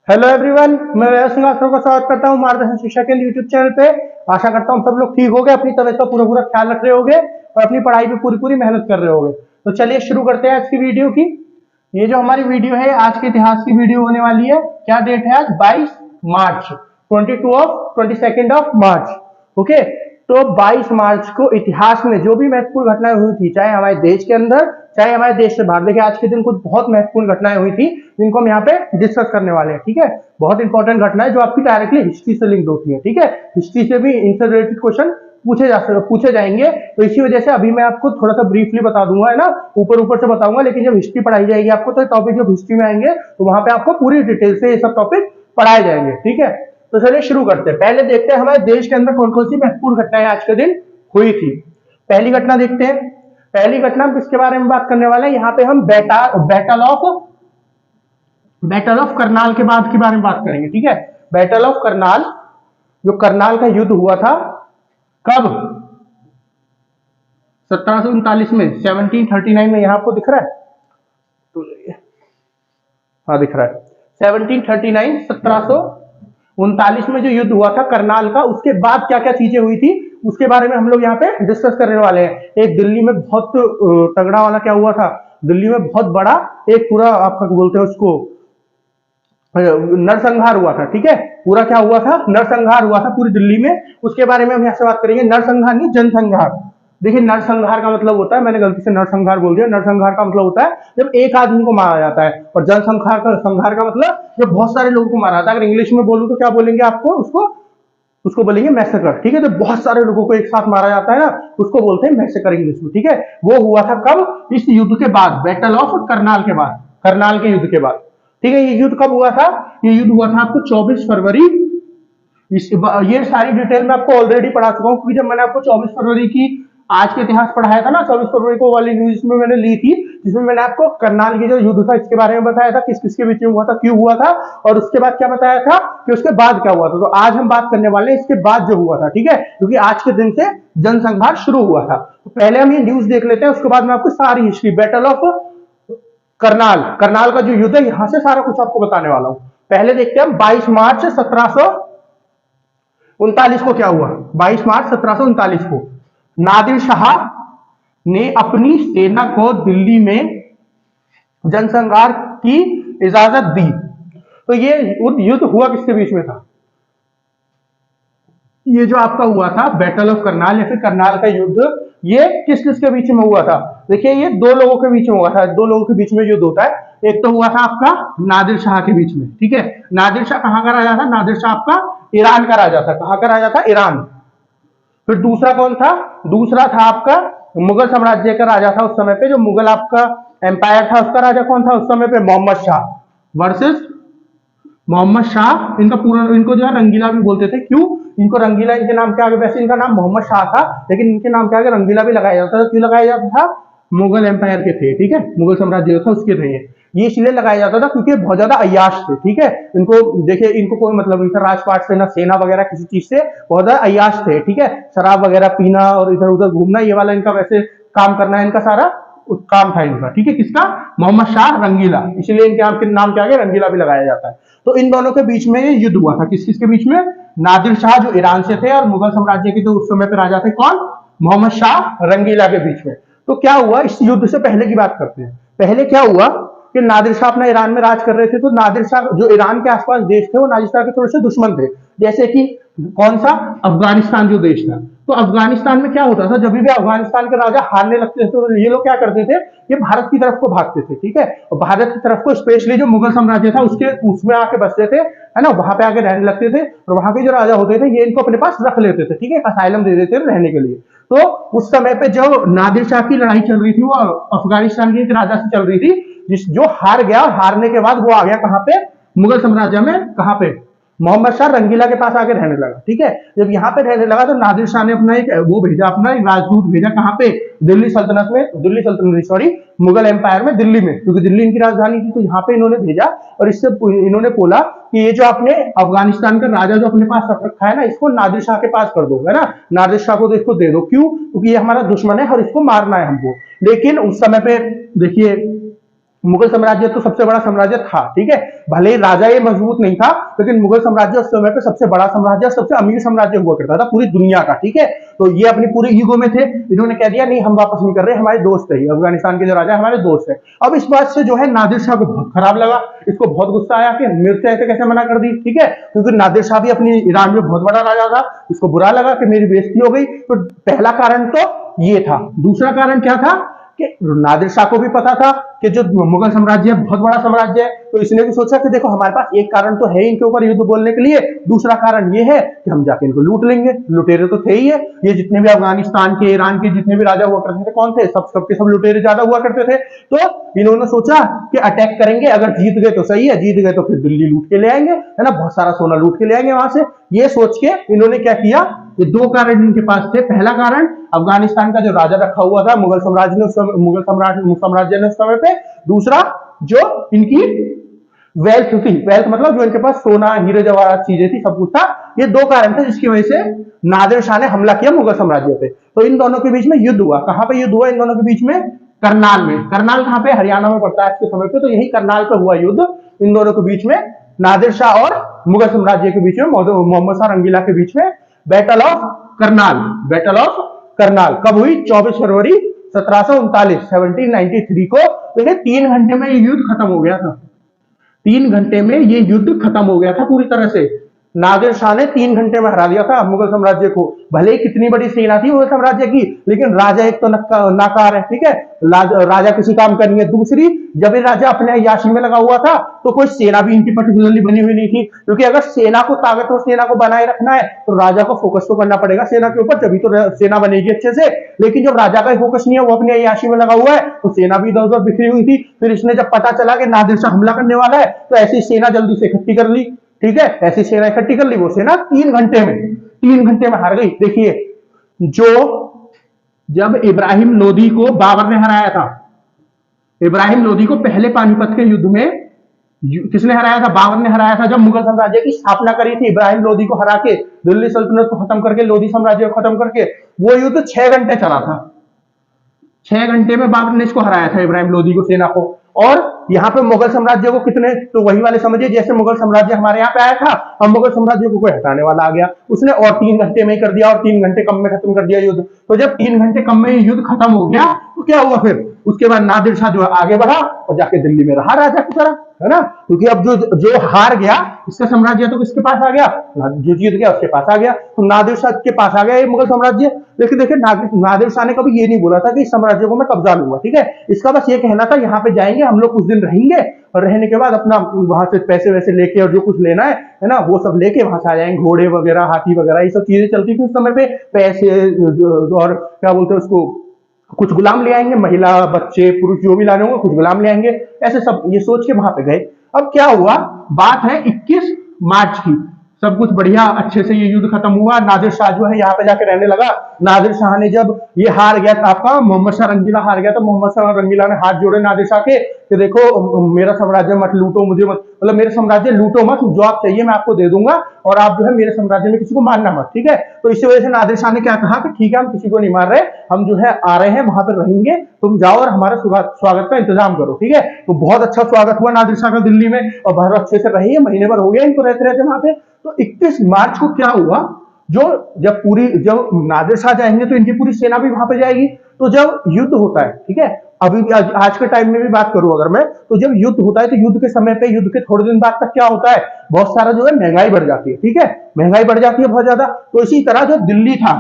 Hello everyone, मैं वैभव सिंह आप सबका स्वागत करता हूं मार्गदर्शन शिक्षा केंद्र यूट्यूब चैनल पे। आशा करता हूं सब लोग ठीक होंगे, अपनी तबीयत का पूरा ख्याल रख रहे होंगे और अपनी पढ़ाई पे पूरी मेहनत कर रहे होंगे। तो चलिए शुरू करते हैं आज की वीडियो की। ये जो हमारी वीडियो है आज के इतिहास की वीडियो होने वाली है। क्या डेट है आज? 22 मार्च 22 ऑफ मार्च। ओके, तो 22 मार्च को इतिहास में जो भी महत्वपूर्ण घटनाएं हुई थी, चाहे हमारे देश के अंदर चाहे हमारे देश से बाहर, देखिए आज के दिन कुछ बहुत महत्वपूर्ण घटनाएं हुई थी जिनको हम यहाँ पे डिस्कस करने वाले हैं। ठीक है, बहुत इंपॉर्टेंट घटनाएं जो आपकी डायरेक्टली हिस्ट्री से लिंक होती है। ठीक है, हिस्ट्री से भी इनसे रिलेटेड क्वेश्चन पूछे जाएंगे। तो इसी वजह से अभी मैं आपको थोड़ा सा ब्रीफली बता दूंगा, है ना, ऊपर से बताऊंगा, लेकिन जब हिस्ट्री पढ़ाई जाएगी आपको तो टॉपिक जब हिस्ट्री में आएंगे तो वहां पे आपको पूरी डिटेल से ये सब टॉपिक पढ़ाए जाएंगे। ठीक है, तो चलिए शुरू करते हैं। पहले देखते हैं हमारे देश के अंदर कौन कौन सी महत्वपूर्ण घटनाएं आज के दिन हुई थी। पहली घटना देखते हैं। पहली घटना हम किसके बारे में बात करने वाले हैं? यहाँ पे हम बैटल ऑफ करनाल के बाद के बारे में बात करेंगे। ठीक है, बैटल ऑफ करनाल, जो करनाल का युद्ध हुआ था कब? 1739 में, 1739 में। यहां आपको दिख रहा है? हाँ दिख रहा है। 1739 1739 में जो युद्ध हुआ था करनाल का, उसके बाद क्या क्या चीजें हुई थी उसके बारे में हम लोग यहाँ पे डिस्कस करने वाले हैं। एक दिल्ली में बहुत तगड़ा वाला क्या हुआ था, दिल्ली में बहुत बड़ा एक पूरा आपका बोलते हैं उसको नरसंहार हुआ था। ठीक है, पूरा क्या हुआ था? नरसंहार हुआ था पूरी दिल्ली में। उसके बारे में हम यहाँ से बात करेंगे। नरसंहार नहीं, जनसंहार। देखिए नरसंहार का मतलब होता है, मैंने गलती से नरसंहार बोल दिया। नरसंहार का मतलब होता है जब एक आदमी को मारा जाता है, और जनसंहार का मतलब जब बहुत सारे लोगों को मारा जाता है। अगर इंग्लिश में बोलूं तो क्या बोलेंगे आपको? उसको बोलेंगे मैसेकर। ठीक है, तो बहुत सारे लोगों को एक साथ मारा जाता है ना, उसको बोलते हैं मैसेकर इंग्लिश में। ठीक है, वो हुआ था कब? इस युद्ध के बाद, बैटल ऑफ करनाल के बाद, करनाल के युद्ध के बाद। ठीक है, ये युद्ध कब हुआ था? ये युद्ध हुआ था आपको 24 फरवरी। ये सारी डिटेल मैं आपको ऑलरेडी पढ़ा चुका हूँ, क्योंकि जब मैंने आपको 24 फरवरी की आज के इतिहास पढ़ाया था ना, 24 फरवरी को वाली न्यूज में मैंने ली थी, जिसमें मैंने आपको करनाल की जो युद्ध था इसके बारे में बताया था, किस किस के बीच में हुआ था, क्यों हुआ था, और उसके बाद क्या बताया था कि उसके बाद क्या हुआ था। तो आज हम बात करने वाले हैं इसके बाद जो हुआ था। ठीक है, क्योंकि आज के दिन से जनसंहार शुरू हुआ था। तो पहले हम ये न्यूज देख लेते हैं, उसके बाद मैं आपको सारी हिस्ट्री, बैटल ऑफ करनाल का जो युद्ध है यहां से सारा कुछ आपको बताने वाला हूं। पहले देखते हैं 22 मार्च 1739 को क्या हुआ। 22 मार्च 1739 को नादिर शाह ने अपनी सेना को दिल्ली में जनसंहार की इजाजत दी। तो ये युद्ध हुआ किसके बीच में था? ये जो आपका हुआ था बैटल ऑफ करनाल या फिर करनाल का युद्ध, ये किस किस के बीच में हुआ था? देखिए ये दो लोगों के बीच में हुआ था। दो लोगों के बीच में युद्ध होता है। एक तो हुआ था आपका नादिर शाह के बीच में। ठीक है, नादिर शाह कहां का राजा था? नादिर शाह आपका ईरान का राजा था। कहां का राजा था? ईरान। फिर दूसरा कौन था? दूसरा था आपका मुगल साम्राज्य का राजा था उस समय पे, जो मुगल आपका एम्पायर था उसका राजा कौन था उस समय पे? मोहम्मद शाह वर्सेस मोहम्मद शाह। इनका पूरा, इनको जो है रंगीला भी बोलते थे। क्यों इनको रंगीला? इनके नाम के आगे, वैसे इनका नाम मोहम्मद शाह था लेकिन इनके नाम के आगे रंगीला भी लगाया जाता था। क्यों लगाया जाता था? मुगल एम्पायर के थे। ठीक है, मुगल साम्राज्य था उसके थे ये इसलिए लगाया जाता था क्योंकि बहुत ज्यादा अय्याश थे। ठीक है, इनको देखिए, इनको कोई मतलब नहीं था राजपाट से, ना सेना वगैरह किसी चीज से, बहुत ज्यादा अय्याश थे। ठीक है, शराब वगैरह पीना और इधर उधर घूमना, ये वाला इनका वैसे काम करना इनका सारा काम था इनका। ठीक है, किसका? मोहम्मद शाह रंगीला, इसलिए इनके नाम के आगे रंगीला भी लगाया जाता है। तो इन दोनों के बीच में ये युद्ध हुआ था। किस किस के बीच में? नादिर शाह जो ईरान से थे और मुगल साम्राज्य के जो उस समय पे राजा थे कौन? मोहम्मद शाह रंगीला के बीच में। तो क्या हुआ इस युद्ध से पहले की बात करते हैं। पहले क्या हुआ कि नादिर शाह अपना ईरान में राज कर रहे थे। तो नादिर शाह जो ईरान के आसपास देश थे वो नादिर शाह के थोड़े से दुश्मन थे। जैसे कि कौन सा? अफगानिस्तान जो देश था। तो अफगानिस्तान में क्या होता था, जब भी अफगानिस्तान के राजा हारने लगते थे तो ये लोग क्या करते थे, ये भारत की तरफ को भागते थे। ठीक है, और भारत की तरफ को स्पेशली जो मुगल साम्राज्य था उसके उसमें आके बसते थे, है ना, वहां पे आके रहने लगते थे। और वहां के जो राजा होते थे ये इनको अपने पास रख लेते थे। ठीक है, असाइलम दे देते थे रहने के लिए। तो उस समय पे जो नादिर शाह की लड़ाई चल रही थी वो अफगानिस्तान के राजा से चल रही थी, जो हार गया। हारने के बाद वो आ गया कहां पे? मुगल साम्राज्य में। कहां पे? मोहम्मद शाह रंगीला के पास आके रहने लगा। ठीक है, जब यहाँ पे रहने लगा तो नादिर शाह ने अपना एक वो भेजा, अपना एक राजदूत भेजा। कहां पे? दिल्ली सल्तनत में, दिल्ली सल्तनत सॉरी मुगल एम्पायर में, दिल्ली में, क्योंकि दिल्ली इनकी राजधानी थी। तो यहाँ पे इन्होंने भेजा और इससे इन्होंने बोला कि ये जो आपने अफगानिस्तान का राजा जो अपने पास रख रखा है ना, इसको नादिर शाह के पास कर दो, है ना, नादिर शाह को इसको दे दो। क्यों? क्योंकि ये हमारा दुश्मन है और इसको मारना है हमको। लेकिन उस समय पे देखिए मुगल साम्राज्य तो सबसे बड़ा साम्राज्य था, ठीक है, भले ही राजा ये मजबूत नहीं था, लेकिन मुगल साम्राज्य उस समय पे सबसे बड़ा साम्राज्य, सबसे अमीर साम्राज्य हुआ करता था पूरी दुनिया का, ठीक है। तो ये अपनी पूरी ईगो में थे, इन्होंने कह दिया नहीं हम वापस नहीं कर रहे, हमारे दोस्त है, अफगानिस्तान के जो राजा हमारे दोस्त है। अब इस बात से जो है नादिर शाह को बहुत खराब लगा, इसको बहुत गुस्सा आया कि मेरे से ऐसे कैसे मना कर दी, ठीक है, क्योंकि नादिर शाह भी अपनी ईरान में बहुत बड़ा राजा था, इसको बुरा लगा कि मेरी बेइज्जती हो गई। तो पहला कारण तो ये था। दूसरा कारण क्या था कि नादिर शाह को भी पता था कि जो मुगल साम्राज्य है बहुत बड़ा साम्राज्य है, तो इसने भी सोचा कि देखो हमारे पास एक कारण तो है इनके ऊपर युद्ध बोलने के लिए, दूसरा कारण ये है कि हम जाके इनको लूट लेंगे, लुटेरे तो थे ही है, ये जितने भी अफगानिस्तान के, ईरान के जितने भी राजा हुआ करते थे कौन थे, सबके सब लुटेरे ज्यादा हुआ करते थे। तो इन्होंने सोचा कि अटैक करेंगे, अगर जीत गए तो सही है, जीत गए तो फिर दिल्ली लूट के ले आएंगे, है ना, बहुत सारा सोना लूट के ले आएंगे वहां से। ये सोच के इन्होंने क्या किया, ये दो कारण इनके पास थे। पहला कारण अफगानिस्तान का जो राजा रखा हुआ था मुगल साम्राज्य ने, मुगल साम्राज्य ने उस समय पे। दूसरा जो इनकी वेल्थ थी, वेल्थ मतलब जो इनके पास सोना हीरे जवाहरात चीजें थी, सब कुछ था। ये दो कारण थे जिसकी वजह से नादिर शाह ने हमला किया मुगल साम्राज्य पे। तो इन दोनों के बीच में युद्ध हुआ। कहां पे युद्ध हुआ इन दोनों के बीच में? करनाल में। करनाल कहां पे? हरियाणा में पड़ता है आज के समय पे। तो यही करनाल पे हुआ युद्ध इन दोनों के बीच में, नादिर शाह और मुगल साम्राज्य के बीच में, मोहम्मद शाह रंगीला के बीच में। Battle of Karnal, battle of Karnal कब हुई? 24 फरवरी 1739, 1793 को। देखिए 3 घंटे में ये युद्ध खत्म हो गया था। 3 घंटे में ये युद्ध खत्म हो गया था पूरी तरह से। नादिर शाह ने 3 घंटे में हरा दिया था मुगल साम्राज्य को। भले ही कितनी बड़ी सेना थी मुगल साम्राज्य की, लेकिन राजा एक तो नाकार है, ठीक है, राजा किसी काम का नहीं है। दूसरी, जब ये राजा अपने अय्याशी में लगा हुआ था तो कोई सेना भी इनकी पर्टिकुलरली बनी हुई नहीं थी, क्योंकि अगर सेना को, ताकतवर सेना को बनाए रखना है तो राजा को फोकस तो करना पड़ेगा सेना के ऊपर, तभी तो सेना बनेगी अच्छे से। लेकिन जब राजा का फोकस नहीं है, वो अपने अय्याशी में लगा हुआ है, तो सेना भी इधर उधर बिखरी हुई थी। फिर इसने जब पता चला कि नादिर शाह हमला करने वाला है, तो ऐसी सेना जल्दी से इकट्ठी कर ली, ठीक है, ऐसी सेना इकट्ठी कर ली। वो सेना 3 घंटे में, 3 घंटे में हार गई। देखिए, जो जब इब्राहिम लोदी को बाबर ने हराया था, इब्राहिम लोदी को पहले पानीपत के युद्ध में किसने हराया था? बाबर ने हराया था। जब मुगल साम्राज्य की स्थापना करी थी इब्राहिम लोदी को हरा के, दिल्ली सल्तनत को खत्म करके, लोदी साम्राज्य को खत्म करके, वो युद्ध 6 घंटे चला था। 6 घंटे में बाबर ने इसको हराया था, इब्राहिम लोदी को, सेना को। और यहाँ पे मुगल साम्राज्य को कितने, तो वही वाले समझिए जैसे मुगल साम्राज्य हमारे यहाँ पे आया था, अब मुगल साम्राज्य को कोई हटाने वाला आ गया, उसने और 3 घंटे में कर दिया, और 3 घंटे कम में खत्म कर दिया युद्ध। तो जब 3 घंटे कम में युद्ध खत्म हो गया, तो क्या हुआ फिर? उसके बाद नादिर शाह जो आगे बढ़ा और जाके दिल्ली में रहा राजा की तरह, है ना, क्योंकि अब जो हार गया इसका साम्राज्य तो किसके पास आ गया? जो जीत गया उसके पास आ गया। तो नादिर शाह के पास आ गया ये मुगल साम्राज्य। लेकिन देखिए नादिर शाह ने कभी ये नहीं बोला था कि इस साम्राज्य को मैं कब्जा लूंगा, ठीक है, इसका बस ये कहना था यहाँ पे जाएंगे हम लोग, कुछ दिन रहेंगे, और रहने के बाद अपना वहां से पैसे वैसे लेके और जो कुछ लेना है ना, वो सब लेके वहां से आ जाएंगे। घोड़े वगैरह, हाथी वगैरह, ये सब चीजें चलती थी उस समय पे, पैसे और क्या बोलते हैं उसको, कुछ गुलाम ले आएंगे, महिला बच्चे पुरुष जो भी लाने होंगे कुछ गुलाम ले आएंगे, ऐसे सब ये सोच के वहां पे गए। अब क्या हुआ, बात है 21 मार्च की, सब कुछ बढ़िया अच्छे से ये युद्ध खत्म हुआ। नादिर शाह जो है यहाँ पे जाके रहने लगा। नादिर शाह ने जब ये हार गया था, आपका मोहम्मद शाह रंगीला हार गया, तो मोहम्मद शाह रंगीला ने हाथ जोड़े नादिर शाह के कि देखो मेरा साम्राज्य मत लूटो, मुझे मत, मतलब मेरे साम्राज्य लूटो मत, जो आप चाहिए मैं आपको दे दूंगा, और आप जो है मेरे साम्राज्य में किसी को मारना मत, ठीक है। तो इसी वजह से नादिर शाह ने क्या कहा कि ठीक है हम किसी को नहीं मार रहे, हम जो है आ रहे हैं वहां पर रहेंगे, तुम जाओ और हमारा स्वागत का इंतजाम करो, ठीक है। तो बहुत अच्छा स्वागत हुआ नादिर शाह का दिल्ली में, और बहुत अच्छे से रही है, महीने भर हो गया इनको रहते रहते वहां पे। तो 21 मार्च को क्या हुआ, जब नादिर शाह जाएंगे तो इनकी पूरी सेना भी वहां पे जाएगी। तो जब युद्ध होता है, ठीक है, अभी भी आज के टाइम में भी बात करूं अगर मैं, तो जब युद्ध होता है तो युद्ध के समय पे, युद्ध के थोड़े दिन बाद तक क्या होता है, बहुत सारा जो है महंगाई बढ़ जाती है, ठीक है, महंगाई बढ़ जाती है बहुत ज्यादा। तो इसी तरह जो दिल्ली था,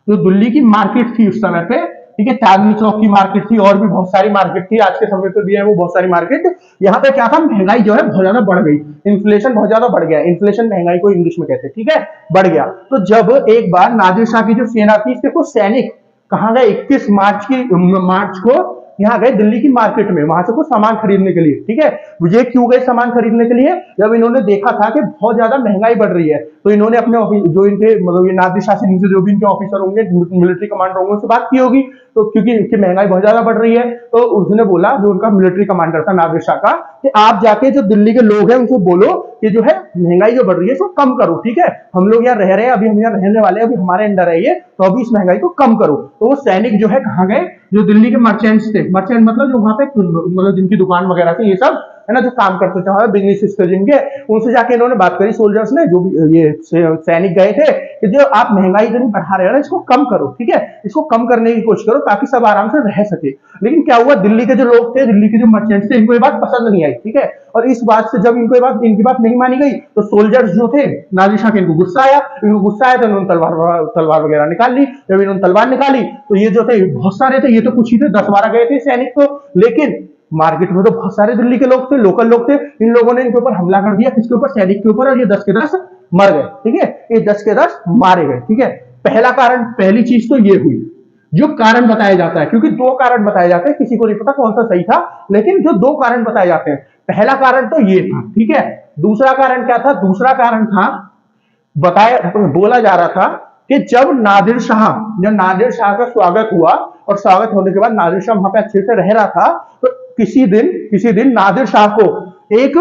जो दिल्ली की मार्केट थी उस समय पे, ठीक है, चांदनी चौक की मार्केट थी, और भी बहुत सारी मार्केट थी, आज के समय पे भी है वो बहुत सारी मार्केट। यहाँ पे क्या था, महंगाई जो है बहुत ज्यादा बढ़ गई, इन्फ्लेशन बहुत ज्यादा बढ़ गया, इन्फ्लेशन महंगाई को इंग्लिश में कहते हैं, ठीक है, बढ़ गया। तो जब एक बार नादिर शाह की जो सेना थी, देखो सैनिक कहां गए, 21 मार्च को यहाँ गए दिल्ली की मार्केट में, वहां से कुछ सामान खरीदने के लिए, ठीक है। ये क्यों गए सामान खरीदने के लिए? जब इन्होंने देखा था कि बहुत ज्यादा महंगाई बढ़ रही है, तो इन्होंने अपने जो इनके, मतलब ये नादिर शाह से नीचे जो भी इनके ऑफिसर होंगे, मिलिट्री कमांडर होंगे, उनसे बात की होगी तो क्योंकि महंगाई बहुत ज्यादा बढ़ रही है, तो उसने बोला, जो उनका मिलिट्री कमांडर था नादिर शाह का, कि आप जाके जो दिल्ली के लोग हैं उनको बोलो कि जो है महंगाई जो बढ़ रही है इसको कम करो, ठीक है, हम लोग यहाँ रह रहे हैं, अभी हम यहाँ रहने वाले हैं, अभी हमारे अंडर है ये, तो अभी इस महंगाई को कम करो। तो वो सैनिक जो है कहाँ गए, जो दिल्ली के मर्चेंट्स थे, मर्चेंट मतलब जो वहां पे मतलब जिनकी दुकान वगैरह थी, ये सब है ना, जो काम करते थे बिजनेस थे जिनके, उनसे जाके इन्होंने बात करी, सोल्जर्स ने, जो भी ये सैनिक गए थे, कि जो आप महंगाई इतनी बढ़ा रहे हो ना, इसको कम करो, ठीक है, इसको कम करने की कोशिश करो ताकि सब आराम से रह सके। लेकिन क्या हुआ, दिल्ली के जो लोग थे, दिल्ली के जो मर्चेंट्स थे, इनको ये बात पसंद नहीं आई, ठीक है, और इस बात से जब इनको ये बात, इनकी बात नहीं मानी गई, तो सोल्जर्स जो थे नादिर शाह के, इनको गुस्सा आया, तो इन्होंने तलवार वगैरह निकाल ली। जब इन्होंने तलवार निकाली तो ये जो थे बहुत सारे थे, ये तो कुछ ही थे, 10-12 गए थे सैनिक तो, लेकिन मार्केट में तो बहुत सारे दिल्ली के लोग थे, लोकल लोग थे, इन लोगों ने इनके ऊपर हमला कर दिया, किसके ऊपर, सैनिक के ऊपर, और ये 10 के 10 मर गए, ठीक है, ये 10 के 10 मारे गए, ठीक है। पहला कारण, पहली चीज तो ये हुई, जो कारण बताया जाता है, क्योंकि 2 कारण बताए जाते हैं, किसी को नहीं पता कौन सा सही था, लेकिन जो 2 कारण बताए जाते हैं, पहला कारण तो ये था, ठीक है। दूसरा कारण क्या था, दूसरा कारण था, बताया, बोला जा रहा था कि जब नादिर शाह का स्वागत हुआ, और स्वागत होने के बाद नादिर शाह वहां पे अच्छे से रह रहा था, तो किसी दिन नादिर शाह को एक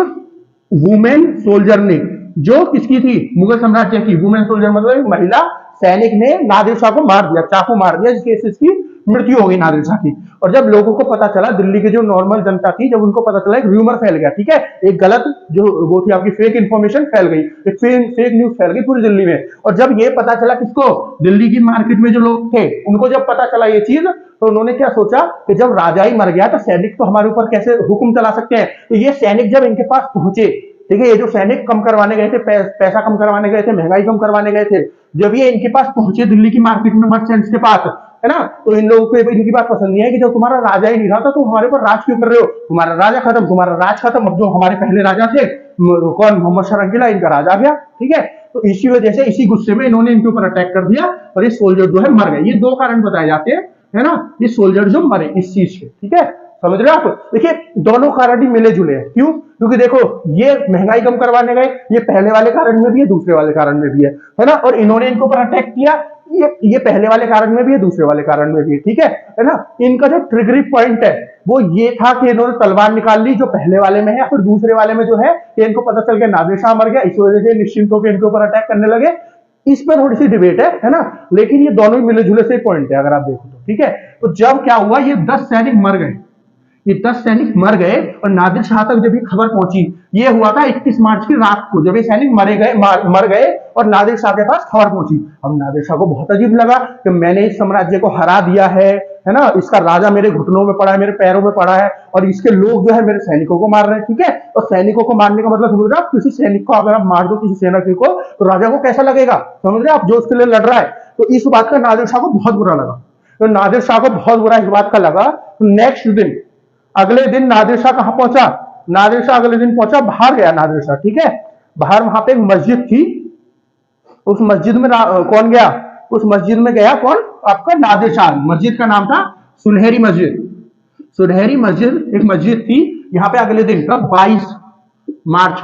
वुमेन सोल्जर ने, जो किसकी थी, मुगल साम्राज्य की वुमेन सोल्जर, मतलब एक महिला सैनिक ने नादिर शाह को मार दिया, चाकू मार दिया, जिससे इसकी मृत्यु हो गई नादिर शाह की। और जब लोगों को पता चला, दिल्ली की जो नॉर्मल जनता थी, जब उनको पता चला, एक र्यूमर फैल गया, ठीक है, एक गलत जो वो थी आपकी फेक इंफॉर्मेशन फैल गई, एक फेक न्यूज फैल गई पूरी दिल्ली में। और जब ये पता चला किसको, दिल्ली की मार्केट में जो लोग थे उनको जब पता चला ये चीज, तो उन्होंने क्या सोचा कि जब राजा ही मर गया तो सैनिक तो हमारे ऊपर कैसे हुक्म चला सकते हैं। तो ये सैनिक जब इनके पास पहुंचे, ठीक है, ये जो सैनिक कम करवाने गए थे, पैसा कम करवाने गए थे, महंगाई कम करवाने गए थे, जब ये इनके पास पहुंचे दिल्ली की मार्केट में मर्चेंट्स के पास, है ना, तो इन लोगों को इनकी बात पसंद नहीं है कि जब तुम्हारा राजा ही नहीं रहा था, तुम हमारे ऊपर राज क्यों कर रहे हो, तुम्हारा राजा खत्म, तुम्हारा राज खत्म, अब जो हमारे पहले राजा थे, कौन, मोहम्मद शरंगीला, इनका राजा गया, ठीक है। तो इसी वजह से, इसी गुस्से में इन्होंने इनके ऊपर अटैक कर दिया, और ये सोल्जर जो है मर गए। ये 2 कारण बताए जाते हैं, है ना, ये सोल्जर जो मरे इस चीज के, ठीक है, समझ रहे हो आप। देखिए दोनों कारण ही मिले जुले हैं, क्यों, क्योंकि देखो ये महंगाई कम करवाने गए, ये पहले वाले कारण में भी है, दूसरे वाले कारण में भी है ना, और इन्होंने इनके ऊपर अटैक किया, ये पहले वाले कारण में भी है, दूसरे वाले कारण में भी है, ठीक है ना। इनका जो ट्रिगरिंग पॉइंट है वो ये था कि इन्होंने तलवार निकाल ली, जो पहले वाले में है, फिर दूसरे वाले में जो है कि इनको पता चल गया नादिर शाह मर गया, इस वजह से निश्चिंत होकर इनके ऊपर अटैक करने लगे। इस पर थोड़ी सी डिबेट है ना, लेकिन ये दोनों मिले जुले से पॉइंट है अगर आप देखो तो, ठीक है। तो जब क्या हुआ, ये 10 सैनिक मर गए, ये 10 सैनिक मर गए, और नादिर शाह तक जब ये खबर पहुंची, ये हुआ था 21 मार्च की रात को, जब ये सैनिक मर गए और नादिर शाह के पास खबर पहुंची। अब नादिर शाह को बहुत अजीब लगा कि मैंने इस साम्राज्य को हरा दिया है ना, इसका राजा मेरे घुटनों में पड़ा है, मेरे पैरों में पड़ा है, और इसके लोग जो है मेरे सैनिकों को मार रहे हैं, ठीक है। और सैनिकों को मारने का मतलब समझ रहे आप, किसी सैनिक को अगर आप मार दो, किसी सेना को, तो राजा को कैसा लगेगा, समझ रहे आप, जो उसके लिए लड़ रहा है। तो इस बात का नादिर शाह को बहुत बुरा लगा, तो नादिर शाह को बहुत बुरा इस बात का लगा। तो नेक्स्ट दिन, अगले दिन नादिर शाह कहां पहुंचा, नादिर शाह अगले दिन पहुंचा, बाहर गया नादिर शाह, ठीक है, बाहर वहां पे एक मस्जिद थी, उस मस्जिद में कौन गया, उस मस्जिद में गया कौन, आपका नादिर शाह। मस्जिद का नाम था सुनहरी मस्जिद, सुनहरी मस्जिद एक मस्जिद थी। यहाँ पे अगले दिन कब, 22 मार्च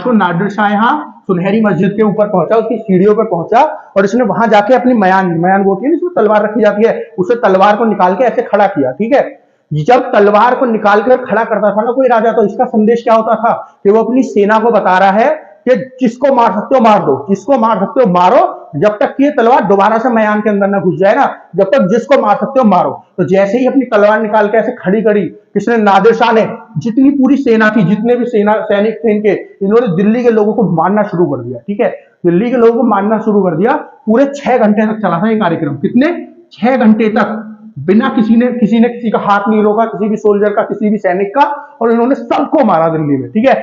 को नादिर शाह यहाँ सुनहरी मस्जिद के ऊपर पहुंचा, उसकी सीढ़ियों पर पहुंचा, और इसने वहां जाके अपनी मयान वो होती है, जिसमें तलवार रखी जाती है, उसे तलवार को निकाल के ऐसे खड़ा किया, ठीक है। जब तलवार को निकाल कर खड़ा करता था ना कोई राजा, तो इसका संदेश क्या होता था कि वो अपनी सेना को बता रहा है कि जिसको मार सकते हो मार दो, जिसको मार सकते हो मारो, जब तक कि ये तलवार दोबारा से मैदान के अंदर ना घुस जाए ना, जब तक जिसको मार सकते हो मारो। तो जैसे ही अपनी तलवार निकाल के ऐसे खड़ी करी किसने, नादिर शाह ने, जितनी पूरी सेना थी, जितने भी सैनिक थे इनके, इन्होंने दिल्ली के लोगों को मारना शुरू कर दिया, ठीक है, दिल्ली के लोगों को मारना शुरू कर दिया। पूरे 6 घंटे तक चला था ये कार्यक्रम, कितने, 6 घंटे तक, बिना किसी ने किसी का हाथ नहीं रोका, किसी भी सोल्जर का, किसी भी सैनिक का, और इन्होंने सबको मारा दिल्ली में, ठीक है।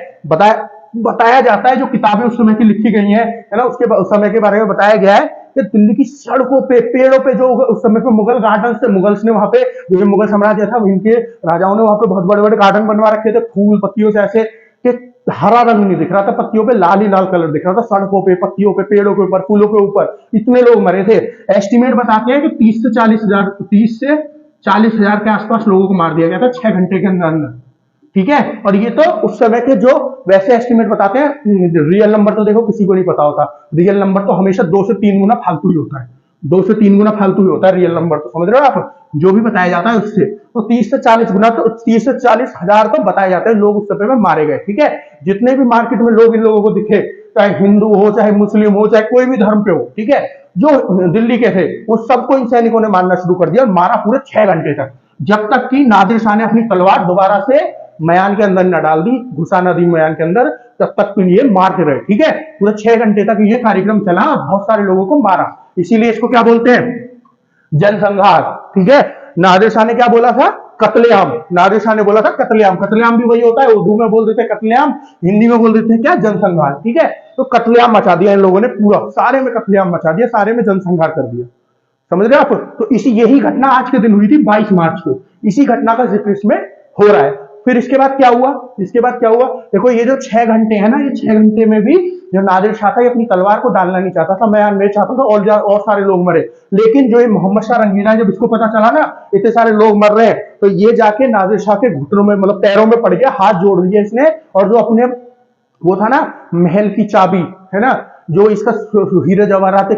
बताया जाता है, जो किताबें उस समय की लिखी गई हैं, है ना, उसके उस समय के बारे में बताया गया है कि दिल्ली की सड़कों पे, पेड़ों पे, जो उस समय पे मुगल गार्डन थे, मुगल्स ने वहां पे, जो मुगल साम्राज्य था इनके राजाओं ने वहां पे बहुत बड़े बड़े गार्डन बनवा रखे थे, फूल पत्तियों से ऐसे, कि हरा रंग नहीं दिख रहा था पत्तियों पे, लाल ही लाल कलर दिख रहा था, सड़कों पे, पत्तियों पे, पेड़ों के ऊपर, फूलों के ऊपर, इतने लोग मरे थे। एस्टिमेट बताते हैं कि 30 से 40 हजार के आसपास लोगों को मार दिया गया था 6 घंटे के अंदर, ठीक है। और ये तो उस समय के जो वैसे एस्टिमेट बताते हैं, रियल नंबर तो देखो किसी को नहीं पता होता, रियल नंबर तो हमेशा 2 से 3 गुना फालतू ही होता है, 2 से 3 गुना फालतू ही होता है रियल नंबर, तो समझ रहे हो आप, जो भी बताया जाता है उससे। तो 30 से 40 गुना, तो 30 से 40 हजार तो बताए जाते हैं लोग उस समय में मारे गए, ठीक है। जितने भी मार्केट में लोग इन लोगों को दिखे, चाहे हिंदू हो, चाहे मुस्लिम हो, चाहे कोई भी धर्म पे हो, ठीक है, जो दिल्ली के थे वो सबको इन सैनिकों ने मारना शुरू कर दिया, और मारा पूरे 6 घंटे तक, जब तक कि नादिर शाह ने अपनी तलवार दोबारा से मयान के अंदर न डाल दी, घुसा न दी मयान के अंदर, तब तक के लिए मारते रहे, ठीक है। पूरे 6 घंटे तक ये कार्यक्रम चला, बहुत सारे लोगों को मारा, इसीलिए इसको क्या बोलते हैं, जनसंहार, ठीक है। नादिर शाह ने क्या बोला था, कत्लेआम, नादिर शाह ने बोला था कत्लेआम, कत्लेआम भी वही होता है, उर्दू में बोल देते हैं कत्लेआम, हिंदी में बोल देते हैं क्या, जनसंहार, ठीक है। तो कत्लेआम मचा दिया इन लोगों ने, पूरा सारे में कत्लेआम मचा दिया, सारे में जनसंहार कर दिया, समझ रहे आप। तो इसी यही घटना आज के दिन हुई थी 22 मार्च को, इसी घटना का जिक्र इसमें हो रहा है। फिर इसके बाद क्या हुआ, इसके बाद क्या हुआ, देखो ये जो 6 घंटे है ना, ये 6 घंटे में भी जो नादिर शाह था ये अपनी तलवार को डालना नहीं चाहता था, मैं नहीं चाहता था, और सारे लोग मरे। लेकिन जो ये मोहम्मद शाह रंगीला, जब इसको पता चला ना इतने सारे लोग मर रहे हैं, तो ये जाके नादिर शाह के घुटनों में, मतलब पैरों में पड़ गया, हाथ जोड़ दिए इसने, और जो अपने वो था ना महल की चाबी, है ना, जो इसका हीरे जवाहरात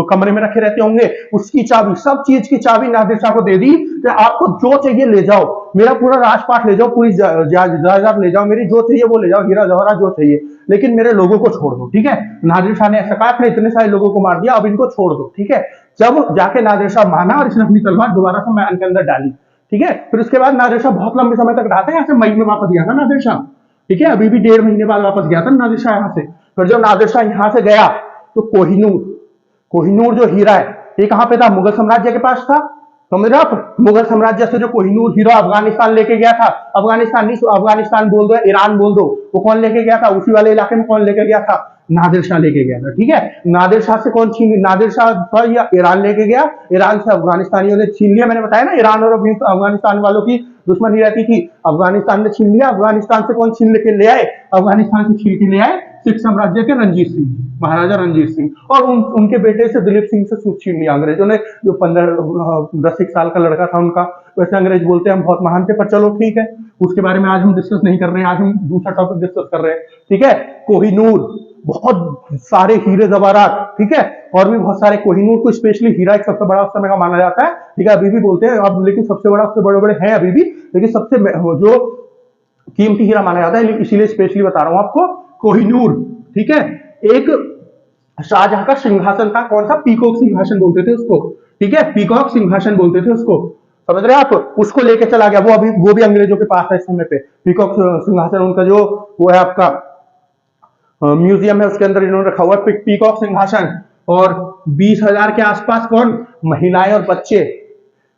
कमरे में रखे रहते होंगे, उसकी चाबी, सब चीज की चाबी नादिर शाह को दे दी कि आपको जो चाहिए ले जाओ, मेरा पूरा राजपाट ले जाओ, पूरी जायदाद ले जाओ, मेरी जो चाहिए वो ले जाओ, हीरा जवाहरात जो चाहिए, लेकिन मेरे लोगों को छोड़ दो, ठीक है। नादिर शाह ने ऐसा कहा, आपने इतने सारे लोगों को मार दिया, अब इनको छोड़ दो, ठीक है। जब जाके नादिर शाह माना और इसने अपनी तलवार दोबारा से मैदान के अंदर डाली, ठीक है। फिर उसके बाद नादिर शाह बहुत लंबे समय तक रहा था, यहाँ से मई में वापस गया था नादिर शाह, ठीक है। अभी भी 1.5 महीने बाद वापस गया था नादिर शाह यहाँ से। फिर जब नादिर शाह यहाँ से गया तो कोहिनूर, कोहिनूर जो हीरा है ये कहां पे था, मुगल साम्राज्य के पास था, समझ रहे आप। मुगल साम्राज्य से जो कोहिनूर हीरा अफगानिस्तान लेके गया था, अफगानिस्तान नहीं, अफगानिस्तान बोल दो, ईरान बोल दो, वो कौन लेके गया था, उसी वाले इलाके में कौन लेके गया था, नादिर शाह लेके गया था, ठीक है। नादिर शाह से कौन छीन, नादिर शाह था या ईरान लेके गया, ईरान से अफगानिस्तानियों ने छीन लिया, मैंने बताया ना ईरान और अफगानिस्तान वालों की दुश्मनी रहती थी, अफगानिस्तान ने छीन लिया। अफगानिस्तान से कौन छीन लेके ले आए, अफगानिस्तान से छीन के ले आए सिख साम्राज्य के रंजीत सिंह, महाराजा रंजीत सिंह, और उनके बेटे से दिलीप सिंह से छीन लिया अंग्रेजों ने, जो 10 साल का लड़का था उनका। वैसे अंग्रेज बोलते हैं हम बहुत महान थे, पर चलो ठीक है, उसके बारे में आज हम डिस्कस नहीं कर रहे हैं, आज हम दूसरा टॉपिक डिस्कस कर रहे हैं, ठीक है। कोहिनूर, बहुत सारे हीरे जवाहरात, ठीक है, और भी बहुत सारे, कोहिनूर को स्पेशली हीरा एक सबसे बड़ा उस समय का माना जाता है, ठीक है, अभी भी बोलते हैं अब, लेकिन सबसे बड़ा, उससे बड़े बड़े हैं अभी भी, लेकिन सबसे जो कीमती हीरा माना जाता है, इसीलिए स्पेशली बता रहा हूं आपको, कोहिनूर, ठीक है। एक शाहजहां का सिंहासन था, कौन सा, पीकॉक सिंहासन बोलते थे उसको, ठीक है, पीकॉक सिंहासन बोलते थे उसको, समझ रहे आप। उसको लेके चला गया, वो भी अंग्रेजों के पास है इस समय पे, पीकॉक सिंहासन, उनका जो वो है आपका म्यूजियम है, उसके अंदर इन्होंने रखा हुआ है पीकॉक सिंहासन। और 20,000 के आसपास कौन, महिलाएं और बच्चे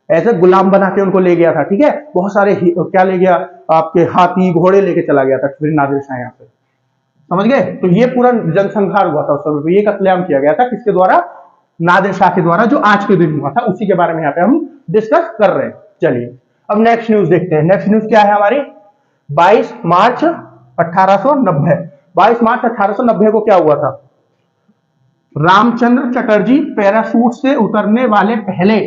ऐसे गुलाम बना के उनको ले गया था, ठीक है। बहुत सारे क्या ले गया, आपके हाथी घोड़े लेके चला गया था फिर नादिर शाह यहाँ से, समझ गए। तो ये पूरा जनसंहार हुआ था उस समय पे, ये कत्लेआम किया गया था, किसके द्वारा, नादिर शाह के द्वारा, जो आज के दिन हुआ था, उसी के बारे में यहाँ पे हम डिस्कस कर रहे हैं। चलिए अब नेक्स्ट न्यूज देखते हैं। नेक्स्ट न्यूज क्या है हमारी, 22 मार्च 1890, 22 मार्च 1890 को क्या हुआ था, रामचंद्र चटर्जी पैराशूट से उतरने वाले पहले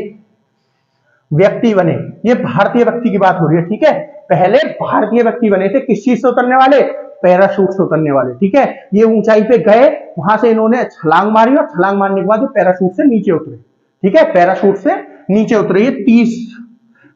व्यक्ति बने। ये भारतीय व्यक्ति की बात हो रही है, ठीक है, पहले भारतीय व्यक्ति बने थे, किस चीज से उतरने वाले, पैराशूट से उतरने वाले, ठीक है। ये ऊंचाई पे गए, वहां से इन्होंने छलांग मारी, और छलांग मारने के बाद पैराशूट से नीचे उतरे, ठीक है, पैराशूट से नीचे उतरे। ये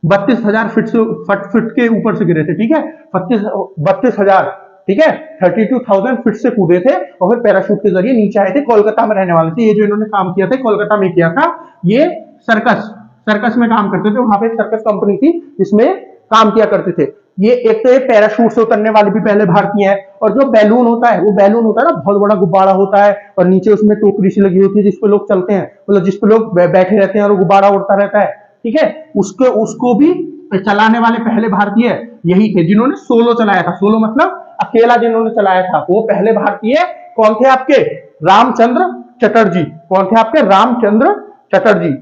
32,000 फीट के ऊपर से गिरे थे, ठीक है, 32,000, ठीक है, 32,000 फीट से कूदे थे, और फिर पैराशूट के जरिए नीचे आए थे। कोलकाता में रहने वाले थे ये, जो इन्होंने काम किया था कोलकाता में किया था। ये सर्कस में काम करते थे, वहां पे एक सर्कस कंपनी थी जिसमें काम किया करते थे। ये एक तो ये पैराशूट से उतरने वाले भी पहले भारतीय हैं, और जो बैलून होता है, वो बैलून होता है ना, बहुत बड़ा गुब्बारा होता है, और नीचे उसमें टोकरी सी लगी होती है जिसपे लोग चलते हैं, मतलब जिसपे लोग बैठे रहते हैं और गुब्बारा उड़ता रहता है, ठीक है। उसको भी चलाने वाले पहले भारतीय यही थे, जिन्होंने सोलो चलाया था। सोलो मतलब अकेला जिन्होंने चलाया था, वो पहले भारतीय कौन थे आपके, रामचंद्र चटर्जी। कौन थे आपके, रामचंद्र चटर्जी।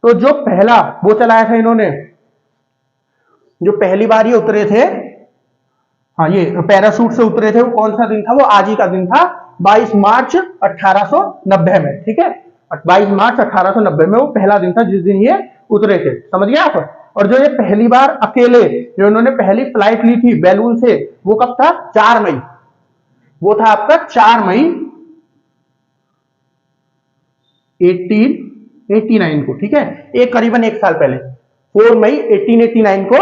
तो जो पहला वो चलाया था इन्होंने, जो पहली बार ये उतरे थे, हाँ ये पैराशूट से उतरे थे, वो कौन सा दिन था, वो आज ही का दिन था, 22 मार्च 1890 में, ठीक है, 22 मार्च 1890 में वो पहला दिन था जिस दिन ये उतरे थे, समझ गए आप। और जो ये पहली बार अकेले जो इन्होंने पहली फ्लाइट ली थी बैलून से, वो कब था, 4 मई, वो था आपका 4 मई 1889 को, ठीक है, एक करीबन एक साल पहले 4 मई 1889 को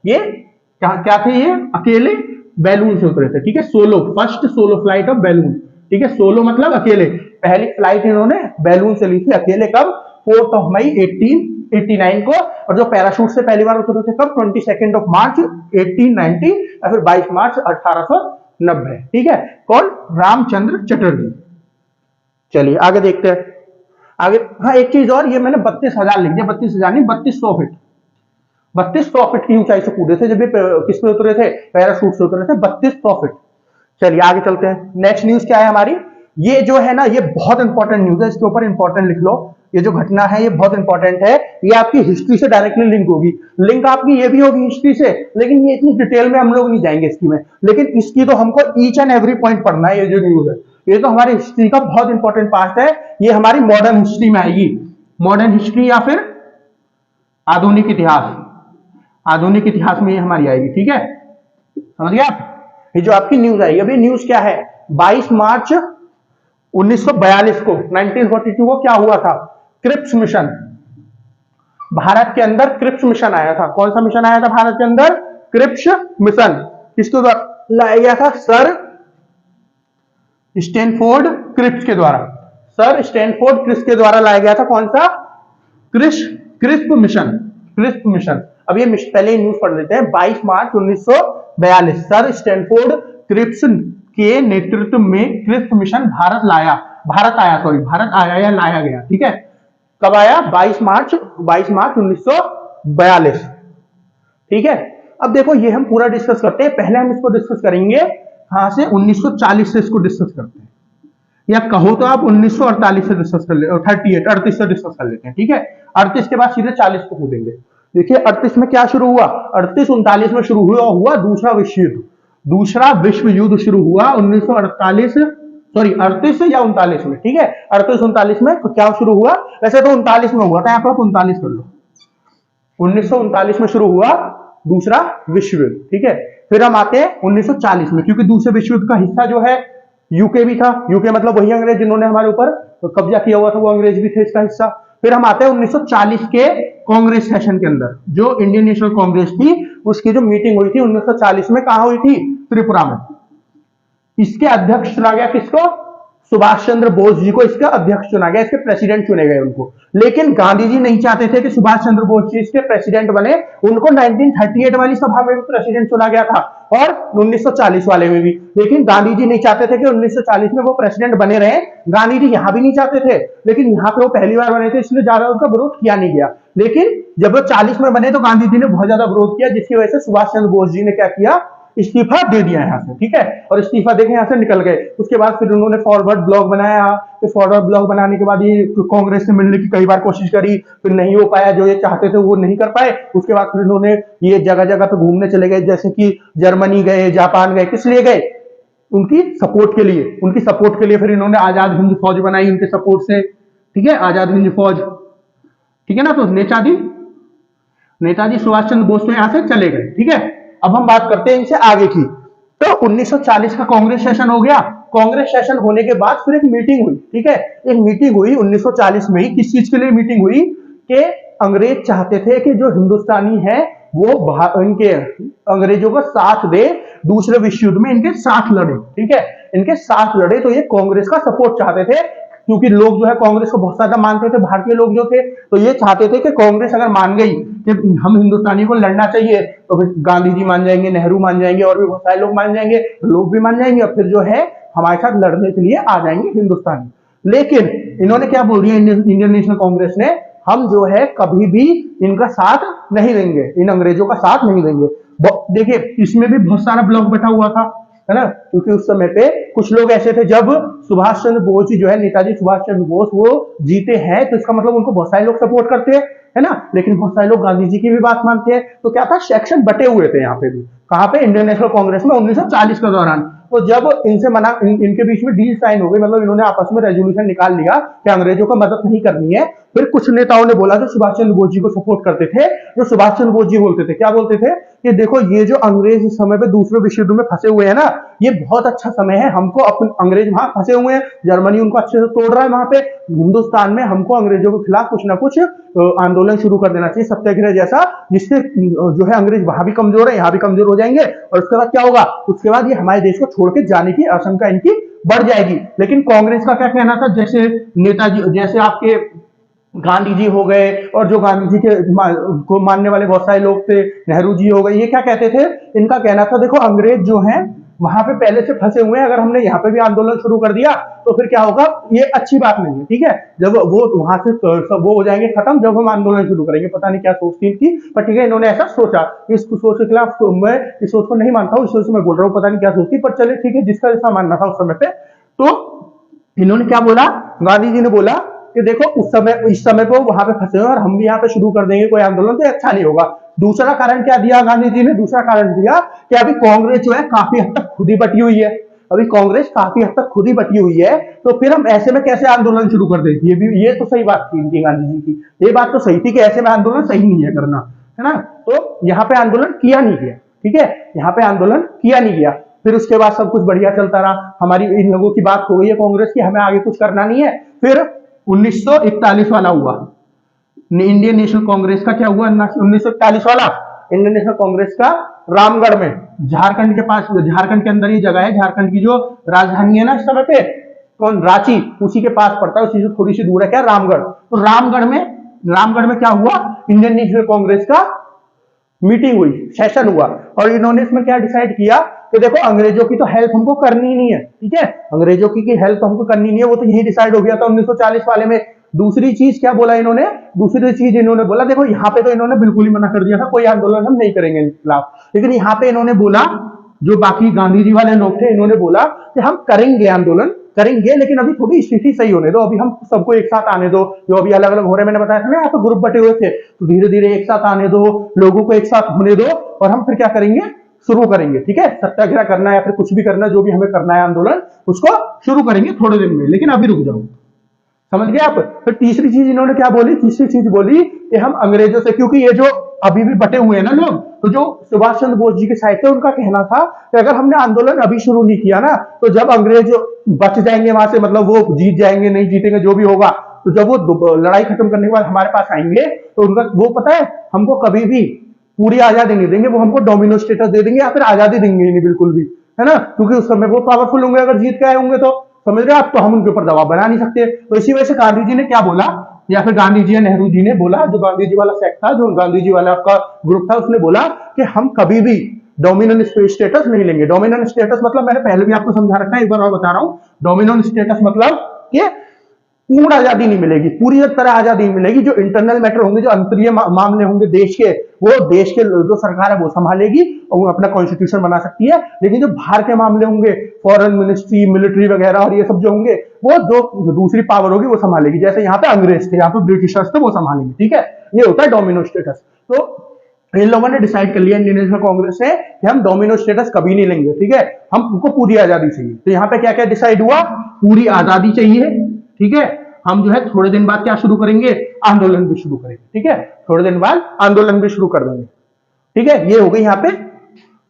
ये क्या क्या थे, ये अकेले बैलून से उतरे थे, ठीक है, solo, first solo flight of balloon, ठीक है, सोलो मतलब अकेले, पहली फ्लाइट इन्होंने बैलून से ली थी अकेले, कब 4 मई 1889 को, और जो पैराशूट से पहली बार उतरे थे कब 22 मार्च 1890 या फिर 22 मार्च 1890, ठीक है, कौन, रामचंद्र चटर्जी। चलिए आगे देखते हैं, आगे, हाँ एक चीज और, ये मैंने 32,000 लिख दिया, 32,000 नहीं 3200 फीट, 3200 फीट की ऊंचाई से कूदे थे जब ये किस पे उतरे थे, पैराशूट से उतरे थे, 3200 फीट। चलिए आगे चलते हैं, नेक्स्ट न्यूज क्या है हमारी, ये जो है ना ये बहुत इंपॉर्टेंट न्यूज है, इसके ऊपर इंपॉर्टेंट लिख लो, ये जो घटना है ये बहुत इंपॉर्टेंट है, ये आपकी हिस्ट्री से डायरेक्टली लिंक होगी, लिंक आपकी ये भी होगी हिस्ट्री से, लेकिन ये इतनी डिटेल में हम लोग नहीं जाएंगे इसकी में, लेकिन इसकी तो हमको ईच एंड एवरी पॉइंट पढ़ना है, ये जो न्यूज है ये तो हमारी हिस्ट्री का बहुत इंपॉर्टेंट पार्ट है, ये हमारी मॉडर्न हिस्ट्री में आएगी, मॉडर्न हिस्ट्री या फिर आधुनिक इतिहास, आधुनिक इतिहास में ये हमारी आएगी, ठीक है, समझ गए आप। ये जो आपकी न्यूज आई, अभी न्यूज क्या है, 22 मार्च 1942 को 1942 को क्या हुआ था, क्रिप्स मिशन, भारत के अंदर क्रिप्स मिशन आया था, कौन सा मिशन आया था भारत के अंदर, क्रिप्स मिशन, किसके द्वारा लाया गया था, सर स्टैनफोर्ड क्रिप्स के द्वारा, सर स्टैनफोर्ड क्रिप्स के द्वारा लाया गया था, कौन सा, क्रिस्प मिशन, क्रिस्प मिशन। अब ये पहले न्यूज पढ़ लेते हैं, 22 मार्च 1942 सर स्टैनफोर्ड क्रिप्स के नेतृत्व में क्रिस्प मिशन भारत आया या लाया गया, ठीक है, कब आया, 22 मार्च 1942, ठीक है। अब देखो ये हम पूरा डिस्कस करते हैं, पहले हम इसको डिस्कस करेंगे कहां से, 1940 से इसको डिस्कस करते हैं, या कहो तो आप 1948 से डिस्कस कर ले, 38 से डिस्कस कर लेते हैं, ठीक है, 38 के बाद सीधे 40 को कूदेंगे। देखिए 38 में क्या शुरू हुआ, 38-39 में शुरू हुआ दूसरा विश्व युद्ध, दूसरा विश्व युद्ध शुरू हुआ 1948, सॉरी 38 या 39 में, ठीक है, 38-39 में तो क्या शुरू हुआ, वैसे तो 39 में हुआ था, यहाँ पर 39 कर लो, 1939 में शुरू हुआ दूसरा विश्व युद्ध, ठीक है। फिर हम आते हैं 1940 में, क्योंकि दूसरे विश्व युद्ध का हिस्सा जो है यूके भी था, यूके मतलब वही अंग्रेज जिन्होंने हमारे ऊपर कब्जा किया हुआ था, वो अंग्रेज भी थे इसका हिस्सा। फिर हम आते हैं 1940 के कांग्रेस सेशन के अंदर, जो इंडियन नेशनल कांग्रेस थी उसकी जो मीटिंग हुई थी 1940 में, कहां हुई थी, त्रिपुरा में। इसके अध्यक्ष चुना गया किसको, सुभाष चंद्र बोस जी को इसका अध्यक्ष चुना गया, इसके प्रेसिडेंट चुने गए उनको, लेकिन गांधी जी नहीं चाहते थे कि सुभाष चंद्र बोस जी इसके प्रेसिडेंट बने, उनको 1938 वाली सभा में भी प्रेसिडेंट चुना गया था और 1940 वाले में भी, लेकिन गांधी जी नहीं चाहते थे कि 1940 में वो प्रेसिडेंट बने रहे, गांधी जी यहां भी नहीं चाहते थे, लेकिन यहाँ पे वो पहली बार बने थे इसलिए ज्यादा उनका विरोध किया नहीं गया, लेकिन जब वो 40 में बने तो गांधी जी ने बहुत ज्यादा विरोध किया, जिसकी वजह से सुभाष चंद्र बोस जी ने क्या किया, इस्तीफा दे दिया यहाँ से, ठीक है, और इस्तीफा देके यहाँ से निकल गए। उसके बाद फिर उन्होंने फॉरवर्ड ब्लॉक बनाया, फिर फॉरवर्ड ब्लॉक बनाने के बाद ये कांग्रेस से मिलने की कई बार कोशिश करी, फिर नहीं हो पाया, जो ये चाहते थे वो नहीं कर पाए। उसके बाद फिर उन्होंने ये जगह जगह पे घूमने चले गए, जैसे कि जर्मनी गए, जापान गए, किस लिए गए, उनकी सपोर्ट के लिए, उनकी सपोर्ट के लिए फिर इन्होंने आजाद हिंद फौज बनाई उनके सपोर्ट से, ठीक है, आजाद हिंद फौज, ठीक है ना। तो नेताजी सुभाष चंद्र बोस तो यहां से चले गए, ठीक है। अब हम बात करते हैं इनसे आगे की, तो 1940 का कांग्रेस सेशन हो गया, कांग्रेस सेशन होने के बाद फिर एक मीटिंग हुई, ठीक है, एक मीटिंग हुई 1940 में ही, किस चीज के लिए मीटिंग हुई, कि अंग्रेज चाहते थे कि जो हिंदुस्तानी है वो इनके अंग्रेजों का साथ दे, दूसरे विश्व युद्ध में इनके साथ लड़े, ठीक है, इनके साथ लड़े, तो ये कांग्रेस का सपोर्ट चाहते थे, क्योंकि लोग जो है कांग्रेस को बहुत ज्यादा मानते थे, भारतीय लोग जो थे, तो ये चाहते थे कि कांग्रेस अगर मान गई कि हम हिंदुस्तानियों को लड़ना चाहिए, तो फिर गांधी जी मान जाएंगे, नेहरू मान जाएंगे, और भी बहुत सारे लोग मान जाएंगे, लोग भी मान जाएंगे, और फिर जो है हमारे साथ लड़ने के लिए आ जाएंगे हिंदुस्तानी। लेकिन इन्होंने क्या बोल दिया, इंडियन नेशनल कांग्रेस ने, हम जो है कभी भी इनका साथ नहीं देंगे, इन अंग्रेजों का साथ नहीं देंगे। देखिए इसमें भी बहुत सारा ब्लॉक बैठा हुआ था, है ना, क्योंकि उस समय पे कुछ लोग ऐसे थे, जब सुभाष चंद्र बोस जी जो है, नेताजी सुभाष चंद्र बोस वो जीते हैं, तो इसका मतलब उनको बहुत सारे लोग सपोर्ट करते हैं, है ना, लेकिन बहुत सारे लोग गांधी जी की भी बात मानते हैं। तो क्या था, सेक्शन बटे हुए थे यहाँ पे भी, कहां पे, इंडियन नेशनल कांग्रेस में 1940 के दौरान। तो जब इनसे इनके बीच में डील साइन हो गई, मतलब इन्होंने आपस में रेजोल्यूशन निकाल लिया कि अंग्रेजों को मदद नहीं करनी है, फिर कुछ नेताओं ने बोला जो सुभाष चंद्र बोस जी को सपोर्ट करते थे, जो सुभाष चंद्र बोस जी बोलते थे, क्या बोलते थे कि देखो ये जो अंग्रेज इस समय पे दूसरे विश्व युद्ध में फंसे हुए हैं ना, ये बहुत अच्छा समय है, हमको अपन अंग्रेज वहां फंसे हुए हैं, जर्मनी उनको अच्छे से तोड़ रहा है, वहां पे हिंदुस्तान में हमको अंग्रेजों के खिलाफ कुछ ना कुछ आंदोलन शुरू कर देना चाहिए, सत्याग्रह जैसा, जिससे जो है अंग्रेज वहां भी कमजोर है, यहाँ भी कमजोर हो जाएंगे, और उसके बाद क्या होगा, उसके बाद ये हमारे देश को छोड़ के जाने की आशंका इनकी बढ़ जाएगी। लेकिन कांग्रेस का क्या कहना था, जैसे नेताजी, जैसे आपके गांधी जी हो गए, और जो गांधी जी के को मानने वाले बहुत सारे लोग थे, नेहरू जी हो गए, ये क्या कहते थे, इनका कहना था देखो अंग्रेज जो हैं वहां पे पहले से फंसे हुए हैं, अगर हमने यहाँ पे भी आंदोलन शुरू कर दिया तो फिर क्या होगा, ये अच्छी बात नहीं है, ठीक है, जब वो वहां से सब वो हो जाएंगे खत्म, जब हम आंदोलन शुरू करेंगे। पता नहीं क्या सोच थी इनकी, पर ठीक है, इन्होंने ऐसा सोचा। इस सोच के खिलाफ मैं इस सोच को नहीं मानता हूँ, इस सोच मैं बोल रहा हूँ, पता नहीं क्या सोच थी, पर चले ठीक है, जिसका जैसा मानना था उस समय पे। तो इन्होंने क्या बोला, गांधी जी ने बोला कि देखो उस समय, इस समय पे वहां पे फंसे हैं और हम भी यहाँ पे शुरू कर देंगे कोई आंदोलन, तो अच्छा नहीं होगा। दूसरा कारण क्या दिया गांधी जी ने, दूसरा कारण दिया कि अभी कांग्रेस जो है काफी हद तक खुद ही बटी हुई है, अभी कांग्रेस काफी हद तक खुद ही बटी हुई है, तो फिर हम ऐसे में कैसे आंदोलन शुरू कर दें। ये तो सही बात थी इनकी, गांधी जी की ये बात तो सही थी कि ऐसे में आंदोलन सही नहीं है करना, है ना। तो यहाँ पे आंदोलन किया नहीं गया, ठीक है, यहाँ पे आंदोलन किया नहीं गया। फिर उसके बाद सब कुछ बढ़िया चलता रहा, हमारी इन लोगों की बात हो गई है कांग्रेस की, हमें आगे कुछ करना नहीं है। फिर 1941 वाला हुआ, इंडियन नेशनल कांग्रेस का क्या हुआ, 1941 वाला इंडियन नेशनल कांग्रेस का, रामगढ़ में, झारखंड के पास, झारखंड के अंदर ही जगह है, झारखंड की जो राजधानी है ना इस समय पे, कौन, रांची, उसी के पास पड़ता है, उसी से थोड़ी सी दूर है क्या, रामगढ़। तो रामगढ़ में क्या हुआ, इंडियन नेशनल कांग्रेस का मीटिंग हुई, सेशन हुआ, और इन्होंने इसमें क्या डिसाइड किया कि देखो अंग्रेजों की तो हेल्प हमको करनी नहीं है, ठीक है, अंग्रेजों की हेल्प हमको करनी नहीं है, वो तो यही डिसाइड हो गया था 1940 वाले में। दूसरी चीज क्या बोला इन्होंने, दूसरी चीज इन्होंने बोला, देखो यहाँ पे तो इन्होंने बिल्कुल ही मना कर दिया था, कोई आंदोलन हम नहीं करेंगे इनके खिलाफ, लेकिन यहाँ पे इन्होंने बोला, जो बाकी गांधी जी वाले लोग थे, इन्होंने बोला कि हम करेंगे आंदोलन, करेंगे, लेकिन अभी थोड़ी स्थिति सही होने दो, अभी हम सबको एक साथ आने दो, जो अभी अलग अलग हो रहे, मैंने बताया था ना यहाँ पे ग्रुप बटे हुए थे, तो धीरे धीरे एक साथ आने दो, लोगों को एक साथ होने दो, और हम फिर क्या करेंगे, शुरू करेंगे, ठीक है, सत्याग्रह करना है या फिर कुछ भी करना, जो भी हमें करना है आंदोलन, उसको शुरू करेंगे थोड़े दिन में, लेकिन अभी रुक जाओ, समझ गए आप। फिर तीसरी चीज इन्होंने क्या बोली, तीसरी चीज बोली कि हम अंग्रेजों से, क्योंकि ये जो अभी भी बटे हुए हैं ना लोग, तो जो सुभाष चंद्र बोस जी के साइड थे, उनका कहना था कि अगर हमने आंदोलन अभी शुरू नहीं किया ना, तो जब अंग्रेज बच जाएंगे वहां से, मतलब वो जीत जाएंगे, नहीं जीतेंगे, जो भी होगा, तो जब वो लड़ाई खत्म करने के बाद हमारे पास आएंगे, तो उनका वो पता है, हमको कभी भी पूरी आजादी नहीं देंगे, वो हमको डोमिनो स्टेटस दे देंगे, या फिर आजादी देंगे नहीं बिल्कुल भी, है ना, क्योंकि उस समय वो पावरफुल होंगे अगर जीत के आए होंगे, तो समझ रहे आप, तो हम उनके ऊपर दबाव बना नहीं सकते। तो इसी वजह से गांधी जी ने क्या बोला, या फिर गांधी जी या नेहरू जी ने बोला, जो गांधी जी वाला सेक्ट था, जो गांधी जी वाला आपका ग्रुप था, उसने बोला कि हम कभी भी डोमिनेंट स्टेटस नहीं लेंगे। डोमिनेंट स्टेटस मतलब मैंने पहले भी आपको समझा रखा है, एक बार और बता रहा हूं, डोमिनेंट स्टेटस मतलब कि पूर्ण आजादी नहीं मिलेगी, पूरी तरह आजादी नहीं मिलेगी, जो इंटरनल मैटर होंगे, जो अंतरीय मामले होंगे देश के, वो देश के जो सरकार है वो संभालेगी और वो अपना कॉन्स्टिट्यूशन बना सकती है, लेकिन जो बाहर के मामले होंगे, फॉरेन मिनिस्ट्री, मिलिट्री वगैरह और ये सब जो होंगे, वो जो दूसरी पावर होगी वो संभालेगी, जैसे यहाँ पे अंग्रेज थे, यहाँ पे ब्रिटिशर्स थे, वो संभालेंगे, ठीक है, ये होता है डोमिनो स्टेटस। तो इन लोगों ने डिसाइड कर लिया इंडियन नेशनल कांग्रेस से कि हम डोमिनो स्टेटस कभी नहीं लेंगे, ठीक है, हमको पूरी आजादी चाहिए। तो यहाँ पे क्या क्या डिसाइड हुआ, पूरी आजादी चाहिए, ठीक है, हम जो है थोड़े दिन बाद क्या शुरू करेंगे, आंदोलन भी शुरू करेंगे, ठीक है, थोड़े दिन बाद आंदोलन भी शुरू कर देंगे, ठीक है। ये हो गई यहाँ पे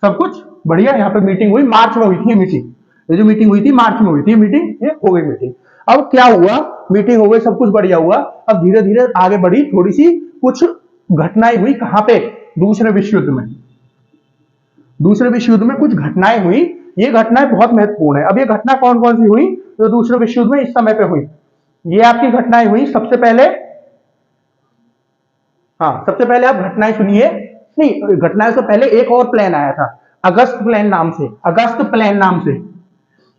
सब कुछ बढ़िया। यहाँ पे मीटिंग हुई, मार्च में हुई थी मीटिंग, ये जो मीटिंग हुई थी मार्च में हुई थी मीटिंग, ये हो गई मीटिंग। अब क्या हुआ, मीटिंग हो गई, सब कुछ बढ़िया हुआ, अब धीरे धीरे आगे बढ़ी, थोड़ी सी कुछ घटनाएं हुई, कहां पे, दूसरे विश्व युद्ध में, दूसरे विश्व युद्ध में कुछ घटनाएं हुई, ये घटनाएं बहुत महत्वपूर्ण है। अब ये घटना कौन कौन सी हुई जो दूसरे विश्व युद्ध में इस समय पे हुई, ये आपकी घटनाएं हुई। सबसे पहले, हाँ सबसे पहले आप घटनाएं सुनिए, नहीं घटनाएं से पहले एक और प्लान आया था, अगस्त प्लान नाम से, अगस्त प्लान नाम से,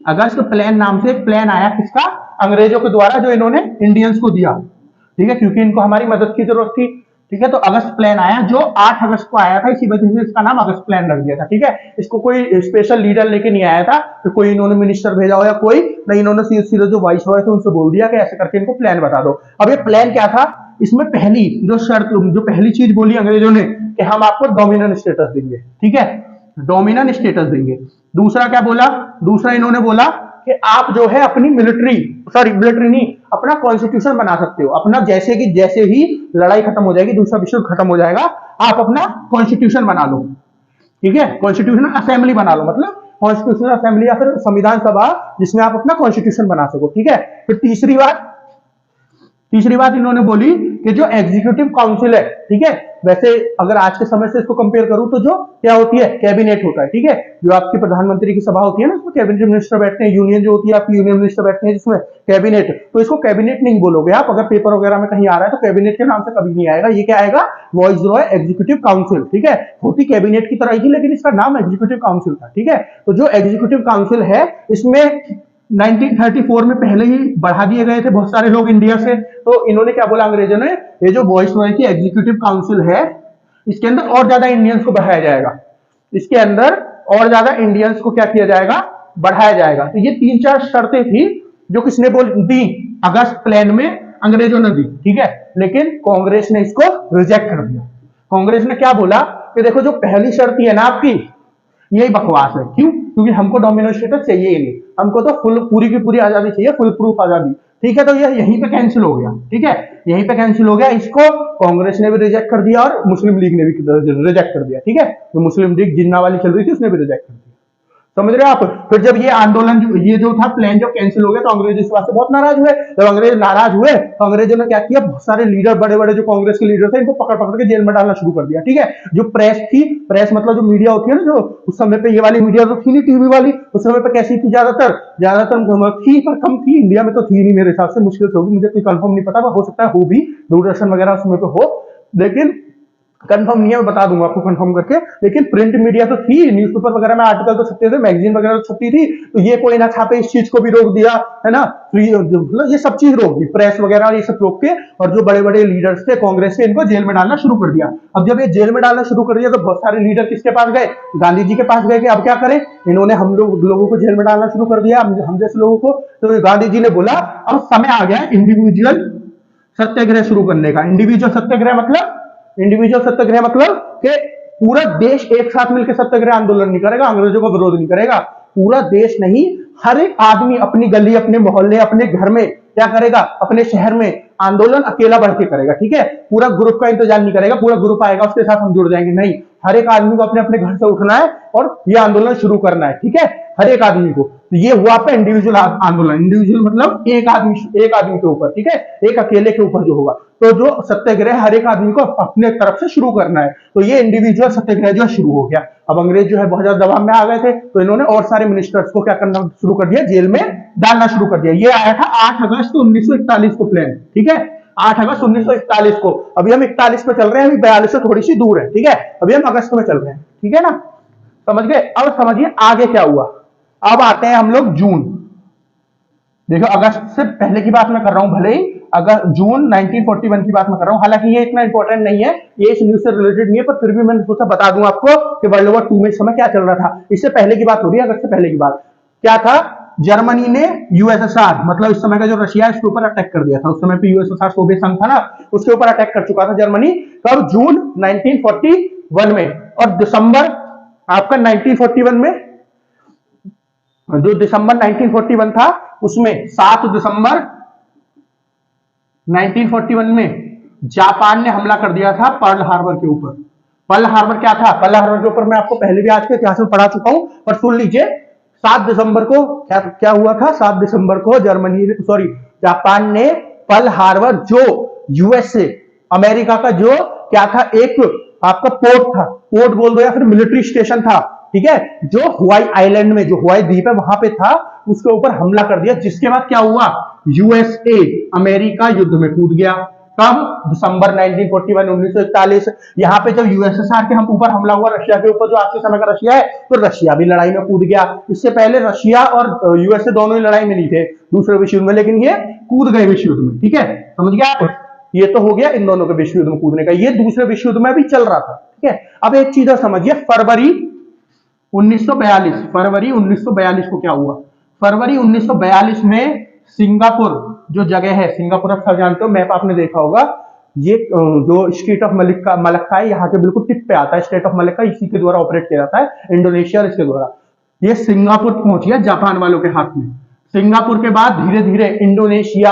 अगस्त प्लान नाम से एक प्लान आया, किसका, अंग्रेजों के द्वारा, जो इन्होंने इंडियंस को दिया, ठीक है, क्योंकि इनको हमारी मदद की जरूरत थी, ठीक है। तो अगस्त प्लान आया जो 8 अगस्त को आया था, इसी वजह से इसका नाम अगस्त प्लान रख दिया था, ठीक है। इसको कोई स्पेशल लीडर लेके नहीं आया था, तो कोई इन्होंने मिनिस्टर भेजा हो या कोई नहीं, इन्होंने सीधे जो वाइस रॉय थे उनसे बोल दिया कि ऐसे करके इनको प्लान बता दो। अब ये प्लान क्या था, इसमें पहली जो शर्त, जो पहली चीज बोली अंग्रेजों ने कि हम आपको डोमिनेंट स्टेटस देंगे, ठीक है, डोमिनेंट स्टेटस देंगे। दूसरा क्या बोला, दूसरा इन्होंने बोला कि आप जो है अपनी मिलिट्री नहीं, अपना कॉन्स्टिट्यूशन बना सकते हो अपना, जैसे ही लड़ाई खत्म हो जाएगी, दूसरा विश्व खत्म हो जाएगा, आप अपना कॉन्स्टिट्यूशन बना लो, ठीक है, कॉन्स्टिट्यूशनल असेंबली बना लो, मतलब कॉन्स्टिट्यूशनल असेंबली या फिर संविधान सभा जिसमें आप अपना कॉन्स्टिट्यूशन बना सको, ठीक है। फिर तीसरी बात इन्होंने बोली कि जो एग्जीक्यूटिव काउंसिल है, ठीक है, वैसे अगर आज के समय से इसको कंपेयर करूं तो जो क्या होती है, कैबिनेट होता है, ठीक है, जो आपकी प्रधानमंत्री की सभा होती है ना, उसमें कैबिनेट मिनिस्टर बैठते हैं, यूनियन जो होती है आपकी यूनियन मिनिस्टर बैठते हैं जिसमें कैबिनेट, तो इसको कैबिनेट नहीं बोलोगे आप, अगर पेपर वगैरह में कहीं आ रहा है तो कैबिनेट के नाम से कभी नहीं आएगा, ये क्या आएगा, वॉइसरॉय एग्जीक्यूटिव काउंसिल, ठीक है, होती कैबिनेट की तरह ही लेकिन इसका नाम एग्जीक्यूटिव काउंसिल था, ठीक है। तो जो एग्जीक्यूटिव काउंसिल है इसमें 1934 में पहले ही बढ़ा दिए गए थे बहुत सारे लोग इंडिया से, तो इन्होंने क्या बोला अंग्रेजों ने, ये जो वॉइसरॉय की एग्जीक्यूटिव काउंसिल है इसके अंदर और ज्यादा इंडियंस को बढ़ाया जाएगा, इसके अंदर और ज्यादा इंडियंस को क्या किया जाएगा, बढ़ाया जाएगा। तो ये 3-4 शर्तें थी जो किसने बोल दी, अगस्त प्लान में अंग्रेजों ने दी, ठीक है, लेकिन कांग्रेस ने इसको रिजेक्ट कर दिया। कांग्रेस ने क्या बोला कि देखो जो पहली शर्त है ना आपकी, यही बकवास है, क्यों, क्योंकि हमको डोमिनो स्टेटस चाहिए ही नहीं, हमको तो पूरी की पूरी आजादी चाहिए, फुल प्रूफ आजादी, ठीक है। तो ये यहीं पे कैंसिल हो गया, ठीक है, यहीं पे कैंसिल हो गया, इसको कांग्रेस ने भी रिजेक्ट कर दिया और मुस्लिम लीग ने भी रिजेक्ट कर दिया, ठीक है, तो मुस्लिम लीग जिन्ना वाली चल रही थी उसने भी रिजेक्ट कर दिया, समझ रहे हो आप। फिर जब ये आंदोलन ये जो था प्लान जो कैंसिल हो गया तो अंग्रेज इस बात से बहुत नाराज हुए, जब अंग्रेज नाराज हुए तो अंग्रेजों ने क्या किया, बहुत सारे लीडर, बड़े बड़े जो कांग्रेस के लीडर थे इनको पकड़ पकड़ के जेल में डालना शुरू कर दिया, ठीक है। जो प्रेस थी, प्रेस मतलब जो मीडिया होती है ना, जो उस समय पे ये वाली मीडिया तो थी नहीं टीवी वाली, उस समय पे कैसी थी, ज्यादातर थी पर कम थी, इंडिया में तो थी नहीं, मेरे हिसाब से मुश्किल से होगी, मुझे कोई कंफर्म नहीं पता, हो सकता है हो भी, दूरदर्शन वगैरह उसमें पे हो, लेकिन कंफर्म नहीं है, मैं बता दूंगा आपको कंफर्म करके। लेकिन प्रिंट मीडिया तो थी, न्यूज़पेपर वगैरह में आर्टिकल तो छपते थे, मैगजीन वगैरह तो छपती थी, तो ये कोई ना छापे इस चीज को भी रोक दिया, है ना, ये सब चीज रोक दी, प्रेस वगैरह ये सब रोक के, और जो बड़े बड़े लीडर्स थे कांग्रेस के इनको जेल में डालना शुरू कर दिया। अब जब ये जेल में डालना शुरू कर दिया तो बहुत सारे लीडर किसके पास गए, गांधी जी के पास गए कि अब क्या करें, इन्होंने हम लोगों को जेल में डालना शुरू कर दिया, हम जैसे लोगों को, तो गांधी जी ने बोला अब समय आ गया इंडिविजुअल सत्याग्रह शुरू करने का। इंडिविजुअल सत्याग्रह मतलब कि पूरा देश एक साथ मिलकर सत्याग्रह आंदोलन नहीं करेगा, अंग्रेजों का विरोध नहीं करेगा, पूरा देश नहीं, हर एक आदमी अपनी गली, अपने मोहल्ले, अपने घर में क्या करेगा, अपने शहर में आंदोलन अकेला बढ़ के करेगा, ठीक है, पूरा ग्रुप का इंतजार नहीं करेगा, पूरा ग्रुप आएगा उसके साथ हम जुड़ जाएंगे, नहीं, हर एक आदमी को अपने अपने घर से उठना है और ये आंदोलन शुरू करना है, ठीक है, हर एक आदमी को। तो ये हुआ आपका इंडिविजुअल आंदोलन, इंडिविजुअल मतलब एक आदमी के ऊपर, ठीक है, एक अकेले के ऊपर जो होगा, तो जो सत्याग्रह हर एक आदमी को अपने तरफ से शुरू करना है, तो ये इंडिविजुअल सत्याग्रह जो शुरू हो गया। अब अंग्रेज जो है बहुत ज्यादा दबाव में आ गए थे, तो इन्होंने और सारे मिनिस्टर्स को क्या करना शुरू कर दिया, जेल में डालना शुरू कर दिया। ये आया था 8 अगस्त 1941 को प्लान, ठीक है, 8 अगस्त 1941 को। अभी हम 41 पे चल रहे हैं, अभी 42 से थोड़ी सी दूर है, ठीक है, अभी हम अगस्त में चल रहे हैं, ठीक है ना, समझ गए। अब समझिए आगे क्या हुआ, अब आते हैं हम लोग जून। देखो अगस्त से पहले की बात मैं कर रहा हूं, भले ही अगर जून 1941 की बात मैं कर रहा हूं, हालांकि ये इतना इंपॉर्टेंट नहीं है, ये इस न्यूज से रिलेटेड नहीं है, पर फिर भी मैंने सोचा बता दूं आपको कि वर्ल्ड वॉर 2 में इस समय क्या चल रहा था। इससे पहले की बात हो रही है, अगस्त से पहले की बात क्या था, जर्मनी ने यूएसएसआर मतलब इस समय का जो रशिया है उसके ऊपर अटैक कर दिया था। उस समय पे यूएसएसआर सोवियत संघ था ना, उसके ऊपर अटैक कर चुका था जर्मनी, कब, जून 1941 में। और दिसंबर आपका 1941 में, जो दिसंबर 1941 था उसमें 7 दिसंबर 1941 में जापान ने हमला कर दिया था पर्ल हार्बर के ऊपर। पर्ल हार्बर क्या था, पर्ल हार्बर के ऊपर मैं आपको पहले भी आज के इतिहास में पढ़ा चुका हूं, पर सुन लीजिए। 7 दिसंबर को क्या हुआ था, 7 दिसंबर को जापान ने पर्ल हार्बर, जो यूएसए अमेरिका का जो क्या था, एक आपका पोर्ट था, पोर्ट बोल दो या फिर मिलिट्री स्टेशन था, ठीक है, जो हवाई आइलैंड में, जो हवाई द्वीप है वहां पे था, उसके ऊपर हमला कर दिया। जिसके बाद क्या हुआ, यूएसए अमेरिका युद्ध में कूद गया। कब, दिसंबर 1941 यहां पे जब यूएसएसआर के हम ऊपर हमला हुआ, रशिया के ऊपर, जो आज के समय का रशिया है, तो रशिया भी लड़ाई में कूद गया। इससे पहले रशिया और यूएसए दोनों ही लड़ाई में नहीं थे दूसरे विश्व युद्ध में, लेकिन ये कूद गए विश्व युद्ध में, ठीक है, समझ गया आप। ये तो हो गया इन दोनों के विश्व युद्ध में कूदने का, ये दूसरे विश्व युद्ध में भी चल रहा था, ठीक है। अब एक चीज और समझिए, फरवरी 1942 को क्या हुआ, फरवरी 1942 में सिंगापुर जो जगह है, सिंगापुर आप सब जानते हो, मैप आपने देखा होगा, ये जो स्टेट ऑफ मलक्का है, यहाँ के बिल्कुल टिप पे आता है स्टेट ऑफ मलक्का, इसी के द्वारा ऑपरेट किया जाता है, इंडोनेशिया इसके द्वारा। ये सिंगापुर पहुंच गया जापान वालों के हाथ में। सिंगापुर के बाद धीरे धीरे इंडोनेशिया,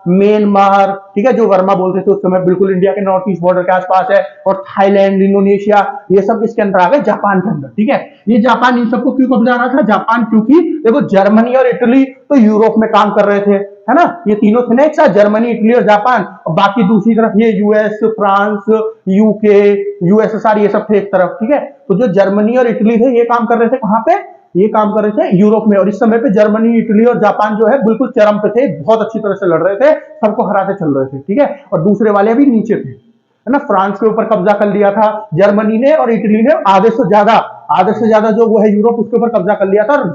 म्यांमार, ठीक है, जो वर्मा बोलते थे उस समय, बिल्कुल इंडिया के नॉर्थ ईस्ट बॉर्डर के आसपास है, और थाईलैंड, इंडोनेशिया, ये सब इसके अंदर आ गए, जापान के अंदर, ठीक है। ये जापान इन सबको क्यों कब्जा रहा था? जापान क्योंकि देखो जर्मनी और इटली तो यूरोप में काम कर रहे थे, है ना, ये तीनों थे ना एक साथ, जर्मनी, इटली और जापान, और बाकी दूसरी तरफ ये यूएस, फ्रांस, यूके, यूएसएसआर, ये सब थे एक तरफ, ठीक है। तो जो जर्मनी और इटली थे ये काम कर रहे थे कहां पे? ये काम कर रहे थे यूरोप में, और इस समय पे जर्मनी, इटली और जापान जो है बिल्कुल चरम पे थे, बहुत अच्छी तरह से लड़ रहे थे, सबको हराते चल रहे थे, ठीक है। और दूसरे वाले भी नीचे थे, है ना। फ्रांस के ऊपर कब्जा कर लिया था जर्मनी ने, और इटली ने आधे से ज्यादा जो वो है यूरोप, उसके ऊपर कब्जा कर लिया था। और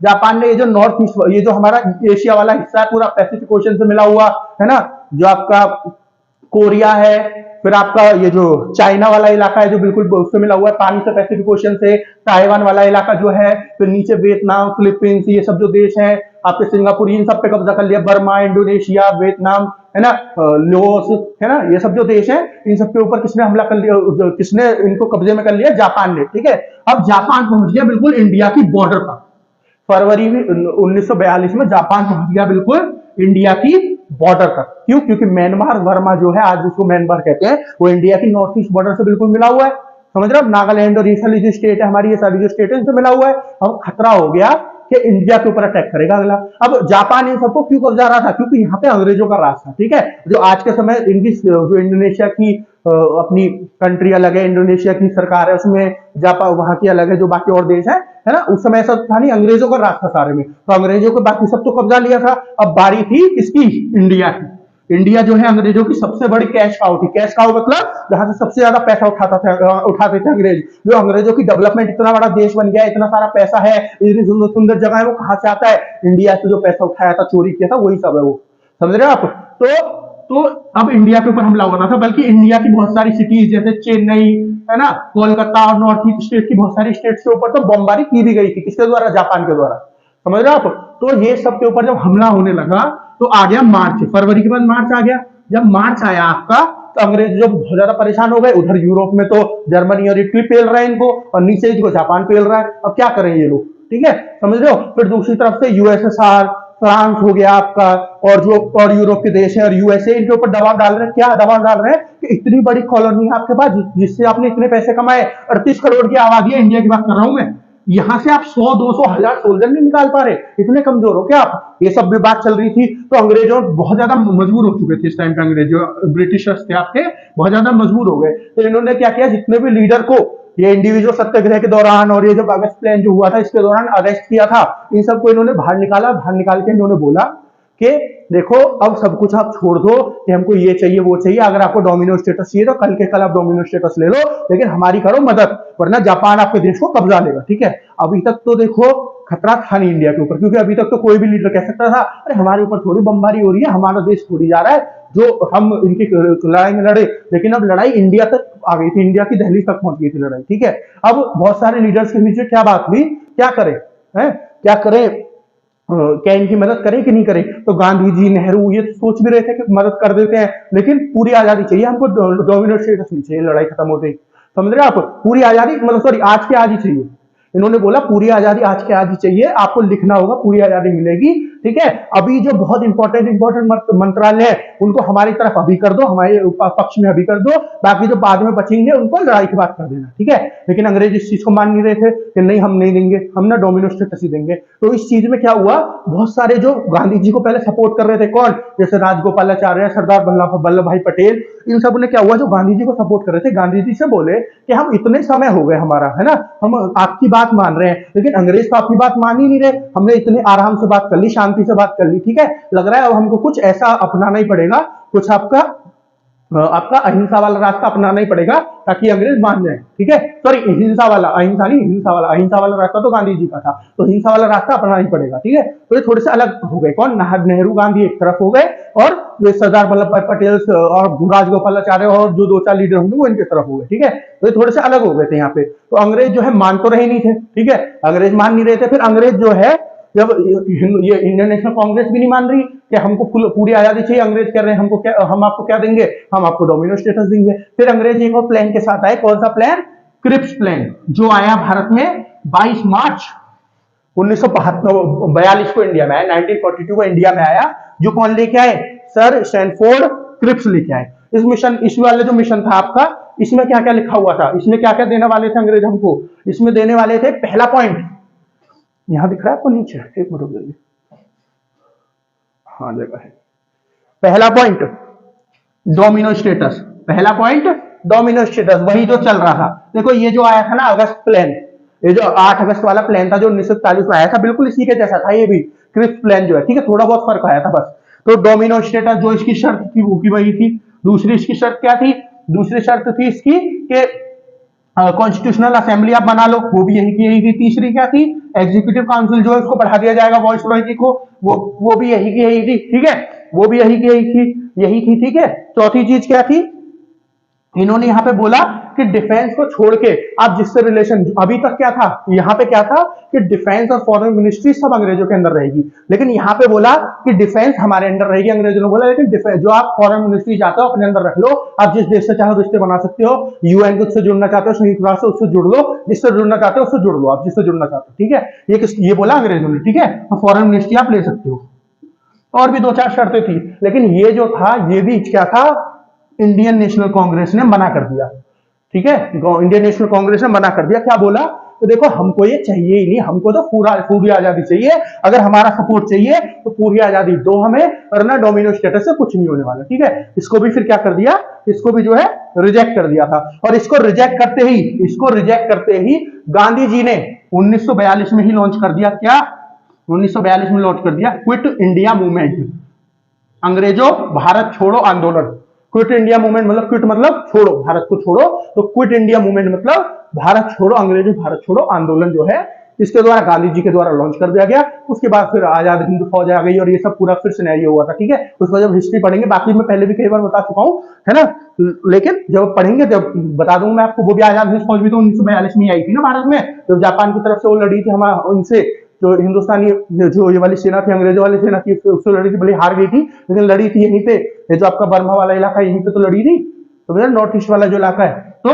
जापान ने ये जो नॉर्थ ईस्ट, ये जो हमारा एशिया वाला हिस्सा है पूरा पैसिफिक ओशन से मिला हुआ, है ना, जो आपका कोरिया है, फिर आपका ये जो चाइना वाला इलाका है जो बिल्कुल उससे मिला हुआ है पानी से, पैसिफिक ओशन से, ताइवान वाला इलाका जो है, फिर नीचे वियतनाम, फिलीपींस, ये सब जो देश हैं आपके, सिंगापुर, इन सब पे कब्जा कर लिया, बर्मा, इंडोनेशिया, वियतनाम, है ना, लाओस, है ना, ये सब जो देश हैं इन सब के ऊपर किसने हमला कर लिया, किसने इनको कब्जे में कर लिया? जापान ने, ठीक है। अब जापान पहुंच गया बिल्कुल इंडिया की बॉर्डर पर, फरवरी 1942 में जापान पहुंच गया बिल्कुल इंडिया की बॉर्डर तक। क्यों? क्योंकि म्यांमार वर्मा जो है, आज जिसको म्यांमार कहते हैं, वो इंडिया की नॉर्थ ईस्ट बॉर्डर से बिल्कुल मिला हुआ है, समझ रहे हो। नागालैंड और ये सारी जो स्टेट है हमारी, ये सारी जो स्टेट है इनसे मिला हुआ है। अब खतरा हो गया कि इंडिया के ऊपर अटैक करेगा अगला। अब जापान इन सबको क्यों कब्जा रहा था? क्योंकि यहाँ पे अंग्रेजों का राज था, ठीक है। जो आज के समय इनकी जो इंडोनेशिया की अपनी कंट्री अलग है, इंडोनेशिया की सरकार है, उसमें जापान वहां की अलग है, जो बाकी और देश है ना, उस समय ऐसा था नहीं, अंग्रेजों का राज था सारे में, तो अंग्रेजों को बाकी सब तो कब्जा लिया था। अब बारी थी किसकी? इंडिया की। इंडिया जो है अंग्रेजों की सबसे बड़ी कैश काउ थी। कैश काउ मतलब जहां से सबसे ज्यादा पैसा उठाते थे अंग्रेज। जो अंग्रेजों की डेवलपमेंट, इतना बड़ा देश बन गया, इतना सारा पैसा है, इतनी सुंदर सुंदर जगह है, वो कहां से आता है? इंडिया से जो पैसा उठाया था, चोरी किया था, वही सब है वो, समझ रहे हो आप। तो अब इंडिया के ऊपर हमला हो रहा था, बल्कि इंडिया की बहुत सारी सिटीज जैसे चेन्नई, है ना, कोलकाता और नॉर्थ ईस्ट स्टेट की बहुत सारी स्टेट्स के ऊपर तो बमबारी की भी गई थी, किसके द्वारा? जापान के द्वारा, समझ रहे हो आप। तो ये सब के ऊपर जब हमला होने लगा तो आ गया मार्च, फरवरी के बाद मार्च आ गया। जब मार्च आया आपका, तो अंग्रेज जो बहुत ज्यादा परेशान हो गए, उधर यूरोप में तो जर्मनी और इटली पेल रहे हैं इनको, और नीचे इनको जापान पेल रहा है। अब क्या करें ये लोग, ठीक है, समझ रहे हो। फिर दूसरी तरफ से यूएसएसआर, फ्रांस हो गया आपका, और जो और यूरोप के देश है और यूएसए, इनके ऊपर दबाव डाल रहे हैं। क्या दबाव डाल रहे हैं? कि इतनी बड़ी कॉलोनी है आपके पास, जिससे आपने इतने पैसे कमाए, 38 करोड़ की आबादी है इंडिया की बात कर रहा हूं मैं, यहां से आप 100, 200, 1000 सोल्जर नहीं निकाल पा रहे, इतने कमजोर हो क्या आप? ये सब भी बात चल रही थी। तो अंग्रेजों बहुत ज्यादा मजबूर हो चुके थे इस टाइम पे, अंग्रेज जो ब्रिटिशर्स थे आपके, बहुत ज्यादा मजबूर हो गए। तो इन्होंने क्या किया, जितने भी लीडर को ये इंडिविजुअल सत्याग्रह के दौरान और ये जो अगस्त प्लान जो हुआ था इसके दौरान अरेस्ट किया था, इन सबको इन्होंने बाहर निकाला। बाहर निकाल के इन्होंने बोला कि देखो अब सब कुछ आप छोड़ दो, कि हमको ये चाहिए वो चाहिए, अगर आपको डोमिनो स्टेटस चाहिए तो कल के कल आप डोमिनो स्टेटस ले लो, लेकिन हमारी करो मदद, वरना जापान आपके देश को कब्जा लेगा, ठीक है। अभी तक तो देखो खतरा था नहीं इंडिया के ऊपर, क्योंकि अभी तक तो कोई भी लीडर कह सकता था अरे हमारे ऊपर थोड़ी बमबारी हो रही है, हमारा देश थोड़ी जा रहा है, जो हम इनकी लड़ाई में लड़े। लेकिन अब लड़ाई इंडिया तक आ गई थी, इंडिया की दहलीज तक पहुंच गई थी लड़ाई, ठीक है। अब बहुत सारे लीडर्स के नीचे क्या बात हुई, क्या करें, है क्या करें, क्या इनकी मदद करें कि नहीं करें? तो गांधी जी, नेहरू ये सोच भी रहे थे कि मदद कर देते हैं, लेकिन पूरी आजादी चाहिए हमको, डोमिनेट स्टेटस नहीं चाहिए लड़ाई खत्म होते ही, समझ रहे आप। पूरी आजादी मतलब सॉरी आज के आज ही चाहिए। इन्होंने बोला पूरी आजादी आज के आज ही चाहिए, आपको लिखना होगा, पूरी आजादी मिलेगी, ठीक है। अभी जो बहुत इंपॉर्टेंट मंत्रालय है उनको हमारी तरफ अभी कर दो, हमारे पक्ष में अभी कर दो, बाकी जो बाद में बचेंगे उनको लड़ाई की बात कर देना, ठीक है। लेकिन अंग्रेज इस चीज को मान नहीं रहे थे कि नहीं हम नहीं देंगे, हम ना डोमिनो स्टेटस ही देंगे। तो इस चीज में क्या हुआ, बहुत सारे जो गांधी जी को पहले सपोर्ट कर रहे थे, कौन, जैसे राजगोपालाचार्य, सरदार वल्लभ भाई पटेल, इन सब ने क्या हुआ, जो गांधी जी को सपोर्ट कर रहे थे, गांधी जी से बोले कि हम इतने समय हो गए हमारा, है ना, हम आपकी बात मान रहे हैं, लेकिन अंग्रेज तो आपकी बात मान ही नहीं रहे, हमने इतने आराम से बात कर ली, शांति से बात कर ली, ठीक है। लग रहा है अब हमको कुछ ऐसा अपनाना ही पड़ेगा, कुछ आपका अहिंसा वाला रास्ता अपनाना ही पड़ेगा ताकि अंग्रेज मान जाए, ठीक है। सॉरी हिंसा वाला, अहिंसा नहीं, अहिंसा वाला रास्ता तो गांधी जी का था, तो हिंसा वाला रास्ता अपनाना ही पड़ेगा, ठीक है। तो ये थोड़े से अलग हो गए, कौन, नेहरू गांधी एक तरफ हो गए, और जो सरदार वल्लभ भाई पटेल और राजगोपालाचार्य और जो 2-4 लीडर होंगे वो इनके तरफ हो गए, ठीक है। तो ये थोड़े से अलग हो गए थे यहाँ पे। तो अंग्रेज जो है मान तो रहे नहीं थे, ठीक है, अंग्रेज मान नहीं रहे थे। फिर अंग्रेज जो है, जब ये इंडियन नेशनल कांग्रेस भी नहीं मान रही कि हमको पूरी आजादी चाहिए, अंग्रेज कह रहे हैं हमको क्या, हम आपको क्या देंगे, हम आपको डोमिनो स्टेटस देंगे। फिर अंग्रेज एक और प्लान के साथ आए, कौन सा प्लान, क्रिप्स प्लान, जो आया भारत में 22 मार्च 1942 को इंडिया में आया, 1942 को इंडिया में आया। जो कौन लेके आए? सर स्टैनफोर्ड क्रिप्स लेके आए। इस मिशन, इस वाले जो मिशन था आपका, इसमें क्या क्या लिखा हुआ था, इसमें क्या क्या देने वाले थे अंग्रेज हमको? इसमें देने वाले थे, पहला पॉइंट यहां दिख रहा है आपको नीचे, एक मिनट रुक, हाँ जगह है। पहला पॉइंट डोमिनो स्टेटस, पहला पॉइंट डोमिनो स्टेटस, वही जो चल रहा था। देखो ये जो आया था ना अगस्त प्लान, ये जो 8 अगस्त वाला प्लान था जो 1941 में आया था, बिल्कुल इसी के जैसा था ये भी क्रिप्स प्लान जो है, ठीक है, थोड़ा बहुत फर्क आया था बस। तो डोमिनो स्टेटस जो इसकी शर्त थी वो की वही थी। दूसरी इसकी शर्त क्या थी? दूसरी शर्त थी इसकी कि कॉन्स्टिट्यूशनल असेंबली आप बना लो, वो भी यही की। तीसरी क्या थी? एग्जीक्यूटिव काउंसिल जो है उसको बढ़ा दिया जाएगा वॉइस रॉयल्टी को, वो भी यही की थी, ठीक है, वो भी यही थी, ठीक है। चौथी चीज क्या थी? इन्होंने यहां पे बोला कि डिफेंस को छोड़ के आप जिससे रिलेशन, अभी तक क्या था यहां पे, क्या था कि डिफेंस और फॉरेन मिनिस्ट्री सब अंग्रेजों के अंदर रहेगी, लेकिन यहां पे बोला कि डिफेंस हमारे अंडर रहेगी। अंग्रेजों ने बोला लेकिन डिफेंस जो आप फॉरेन मिनिस्ट्री चाहते हो अपने अंदर रख लो, आप जिस देश से चाहो रिश्ते बना सकते हो, यूएन को उससे जुड़ना चाहते हो, संयुक्त राष्ट्र से उससे जुड़ लो, जिससे जुड़ना चाहते हो उससे जुड़ लो, आप जिससे जुड़ना चाहते हो, ठीक है। ये बोला अंग्रेजों ने, ठीक है, तो फॉरेन मिनिस्ट्री आप ले सकते हो। और भी 2-4 शर्तें थी, लेकिन ये जो था ये भी क्या था, इंडियन नेशनल कांग्रेस ने मना कर दिया, ठीक है। इंडियन नेशनल कांग्रेस ने मना कर दिया। क्या बोला? तो देखो हमको ये चाहिए ही नहीं, हमको तो पूरी आजादी चाहिए, अगर हमारा सपोर्ट चाहिए तो पूरी आजादी दो हमें, वरना डोमिनो स्टेटस से कुछ नहीं होने वाला, ठीक है। इसको भी फिर क्या कर दिया, इसको भी जो है रिजेक्ट कर दिया था। और इसको रिजेक्ट करते ही गांधी जी ने 1942 में ही लॉन्च कर दिया। क्या? 1942 में लॉन्च कर दिया क्विट इंडिया मूवमेंट, अंग्रेजों भारत छोड़ो आंदोलन। क्विट इंडिया मूवमेंट मतलब क्विट मतलब छोड़ो, भारत को छोड़ो, तो क्विट इंडिया मूवमेंट मतलब भारत छोड़ो, अंग्रेजों भारत छोड़ो आंदोलन जो है, इसके द्वारा गांधी जी के द्वारा लॉन्च कर दिया गया। उसके बाद फिर आजाद हिंद फौज आ गई और ये सब पूरा फिर सिनेरियो हुआ था, ठीक है। उसको जब हिस्ट्री पढ़ेंगे, बाकी मैं पहले भी कई बार बता चुका हूं, है ना, लेकिन जब पढ़ेंगे जब बता दूंगा मैं आपको। वो भी आजाद हिंद फौज भी तो 1942 में आई थी ना भारत में, जब जापान की तरफ से वो लड़ी थी हमारे उनसे, जो हिंदुस्तानी जो ये वाली सेना थी, अंग्रेजों वाली सेना थी, उससे लड़ी थी, भले हार गई थी, लेकिन लड़ी थी यहीं पे। ये जो आपका बर्मा वाला इलाका है यहीं पे तो लड़ी थी, तो भैया नॉर्थ ईस्ट वाला जो इलाका है, तो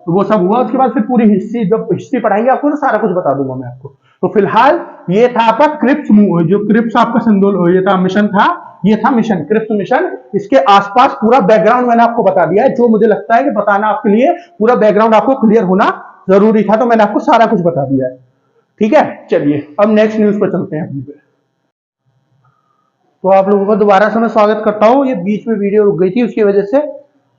वो सब हुआ। उसके बाद फिर पूरी हिस्ट्री, जब हिस्ट्री पढ़ाएंगे आपको तो सारा कुछ बता दूंगा मैं आपको। तो फिलहाल ये था आपका क्रिप्स, जो क्रिप्स आपका संदोल ये था मिशन था, ये था मिशन क्रिप्स मिशन। इसके आसपास पूरा बैकग्राउंड मैंने आपको बता दिया है, जो मुझे लगता है कि बताना आपके लिए पूरा बैकग्राउंड आपको क्लियर होना जरूरी था, तो मैंने आपको सारा कुछ बता दिया है, ठीक है। चलिए अब नेक्स्ट न्यूज पर चलते हैं अपनी पे। तो आप लोगों का दोबारा से मैं स्वागत करता हूँ। ये बीच में वीडियो रुक गई थी, उसकी वजह से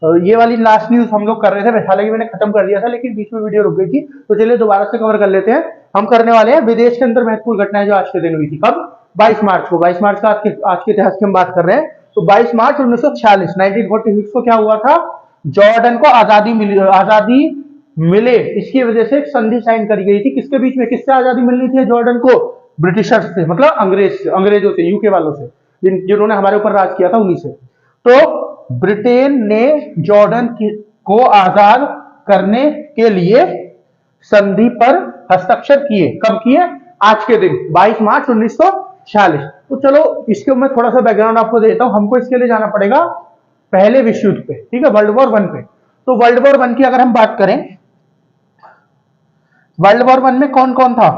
ये वाली लास्ट न्यूज हम लोग कर रहे थे, हालांकि मैंने खत्म कर दिया था, लेकिन बीच में वीडियो रुक गई थी, तो चलिए दोबारा से कवर कर लेते हैं। हम करने वाले हैं विदेश के अंदर महत्वपूर्ण घटनाएं जो आज के दिन हुई थी। कब? 22 मार्च को। 22 मार्च का आज के इतिहास की हम बात कर रहे हैं। तो 22 मार्च 1946 1946 को क्या हुआ था? जॉर्डन को आजादी मिले, इसकी वजह से एक संधि साइन करी गई थी। किसके बीच में? किससे आजादी मिलनी थी जॉर्डन को? ब्रिटिशर्स से, मतलब अंग्रेजों से, यूके वालों से, जिन्होंने हमारे ऊपर राज किया था, उन्हीं से। तो ब्रिटेन ने जॉर्डन को आजाद करने के लिए संधि पर हस्ताक्षर किए। कब किए? आज के दिन 22 मार्च 1946। तो चलो इसके मैं थोड़ा सा बैकग्राउंड आपको देता हूं। हमको इसके लिए जाना पड़ेगा पहले विश्व युद्ध पे, ठीक है, वर्ल्ड वॉर 1 पे। तो वर्ल्ड वॉर 1 की अगर हम बात करें, वर्ल्ड वॉर 1 में कौन कौन था,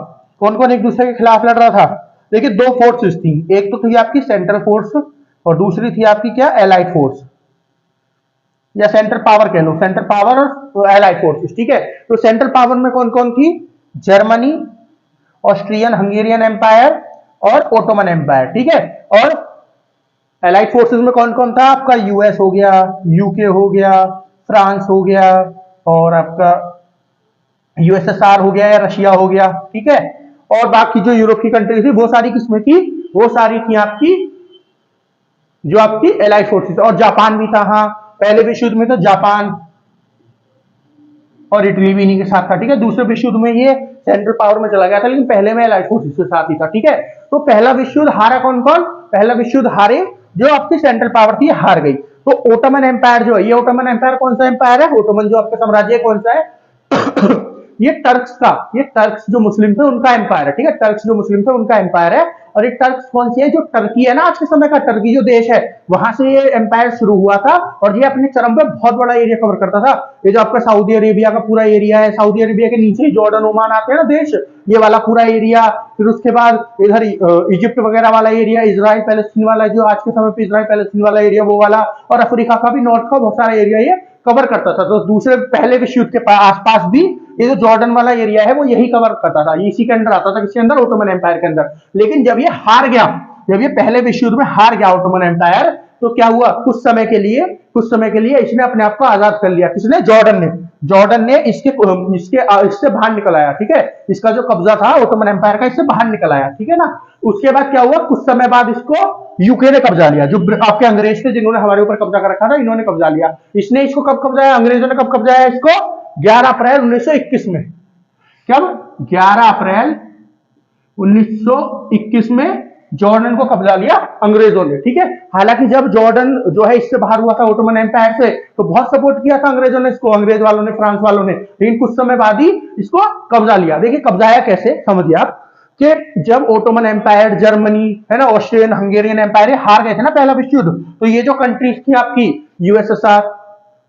कौन कौन एक दूसरे के खिलाफ लड़ रहा था? देखिए 2 फोर्सेस थी, एक तो थी आपकी सेंट्रल फोर्स और दूसरी थी आपकी क्या? एलाइड फोर्स, या सेंट्रल पावर कह लो, सेंट्रल पावर और एलाइड फोर्सेस, ठीक है। तो सेंट्रल पावर में कौन कौन थी? जर्मनी, ऑस्ट्रियन हंगेरियन एम्पायर और ओटोमन एम्पायर, ठीक है। और एलाइड फोर्सेस में कौन कौन था? आपका यूएस हो गया, यूके हो गया, फ्रांस हो गया, और आपका यूएसएसआर हो गया या रशिया हो गया, ठीक है। और बाकी जो यूरोप की कंट्री थी वो सारी किसमें थी? वो सारी थी आपकी जो आपकी एलाइड फोर्सेस। और जापान भी था, हाँ, पहले विश्व युद्ध में तो जापान और इटली भी इन्हीं के साथ था, ठीक है। दूसरे विश्व युद्ध में ये सेंट्रल पावर में चला गया था, लेकिन पहले में एलाइड फोर्सेस के साथ ही था, ठीक है। तो पहला विश्व युद्ध हारा कौन कौन? पहला विश्व युद्ध हारे जो आपकी सेंट्रल पावर थी, हार गई। तो ओटोमन एम्पायर जो है, ये ओटोमन एम्पायर कौन सा एम्पायर है? ओटोमन जो आपका साम्राज्य कौन सा है? ये टर्क्स जो मुस्लिम थे उनका एम्पायर है, ठीक है, टर्क्स जो मुस्लिम थे उनका एम्पायर है। और ये टर्क्स कौन सी है, जो टर्की है ना आज के समय का, टर्की जो देश है वहां से ये एम्पायर शुरू हुआ था और ये अपने चरम पे बहुत बड़ा एरिया कवर करता था। ये जो आपका सऊदी अरेबिया का पूरा एरिया है, सऊदी अरेबिया के नीचे ही जॉर्डन ओमान आते हैं ना देश, ये वाला पूरा एरिया, फिर उसके बाद इधर इजिप्ट वगैरह वाला एरिया, इजराइल पैलेस्टीन वाला जो आज के समय पे इजराइल पैलेस्टीन वाला एरिया वो वाला, और अफ्रीका का भी नॉर्थ का बहुत सारा एरिया ये कवर करता था। तो दूसरे पहले विश्व युद्ध के आसपास भी ये जो जॉर्डन वाला एरिया है वो यही कवर करता था, इसी के अंदर आता था, किसके अंदर, ओटोमन एम्पायर के अंदर। लेकिन जब ये हार गया, जब ये पहले विश्व युद्ध में हार गया ओटोमन एम्पायर, तो क्या हुआ, कुछ समय के लिए इसने अपने आप को आजाद कर लिया। किसने, जॉर्डन ने इससे बाहर निकल आया, ठीक है, इसका जो कब्जा था ओटोमन एम्पायर का इससे बाहर निकल आया, ठीक है ना। उसके बाद क्या हुआ, कुछ समय बाद इसको यूके ने कब्जा लिया, जो आपके अंग्रेज थे जिन्होंने हमारे ऊपर कब्जा कर रखा था, इन्होंने कब्जा लिया। इसने इसको कब कब्जाया, अंग्रेजों ने कब कब्जाया इसको, 11 अप्रैल 1921 में। कब, 11 अप्रैल 1921 में जॉर्डन को कब्जा लिया अंग्रेजों ने, ठीक है। हालांकि जब जॉर्डन जो है इससे बाहर हुआ था ओटोमन एम्पायर से, तो बहुत सपोर्ट किया था अंग्रेजों ने इसको, अंग्रेज वालों ने, फ्रांस वालों ने, लेकिन कुछ समय बाद ही इसको कब्जा लिया। देखिए कब्जाया कैसे, समझिए आप, कि जब ओटोमन एम्पायर, जर्मनी है ना, ऑस्ट्रियन हंगेरियन एम्पायर हार गए थे ना पहला विश्व युद्ध, तो ये जो कंट्रीज थी आपकी, यूएसएसआर,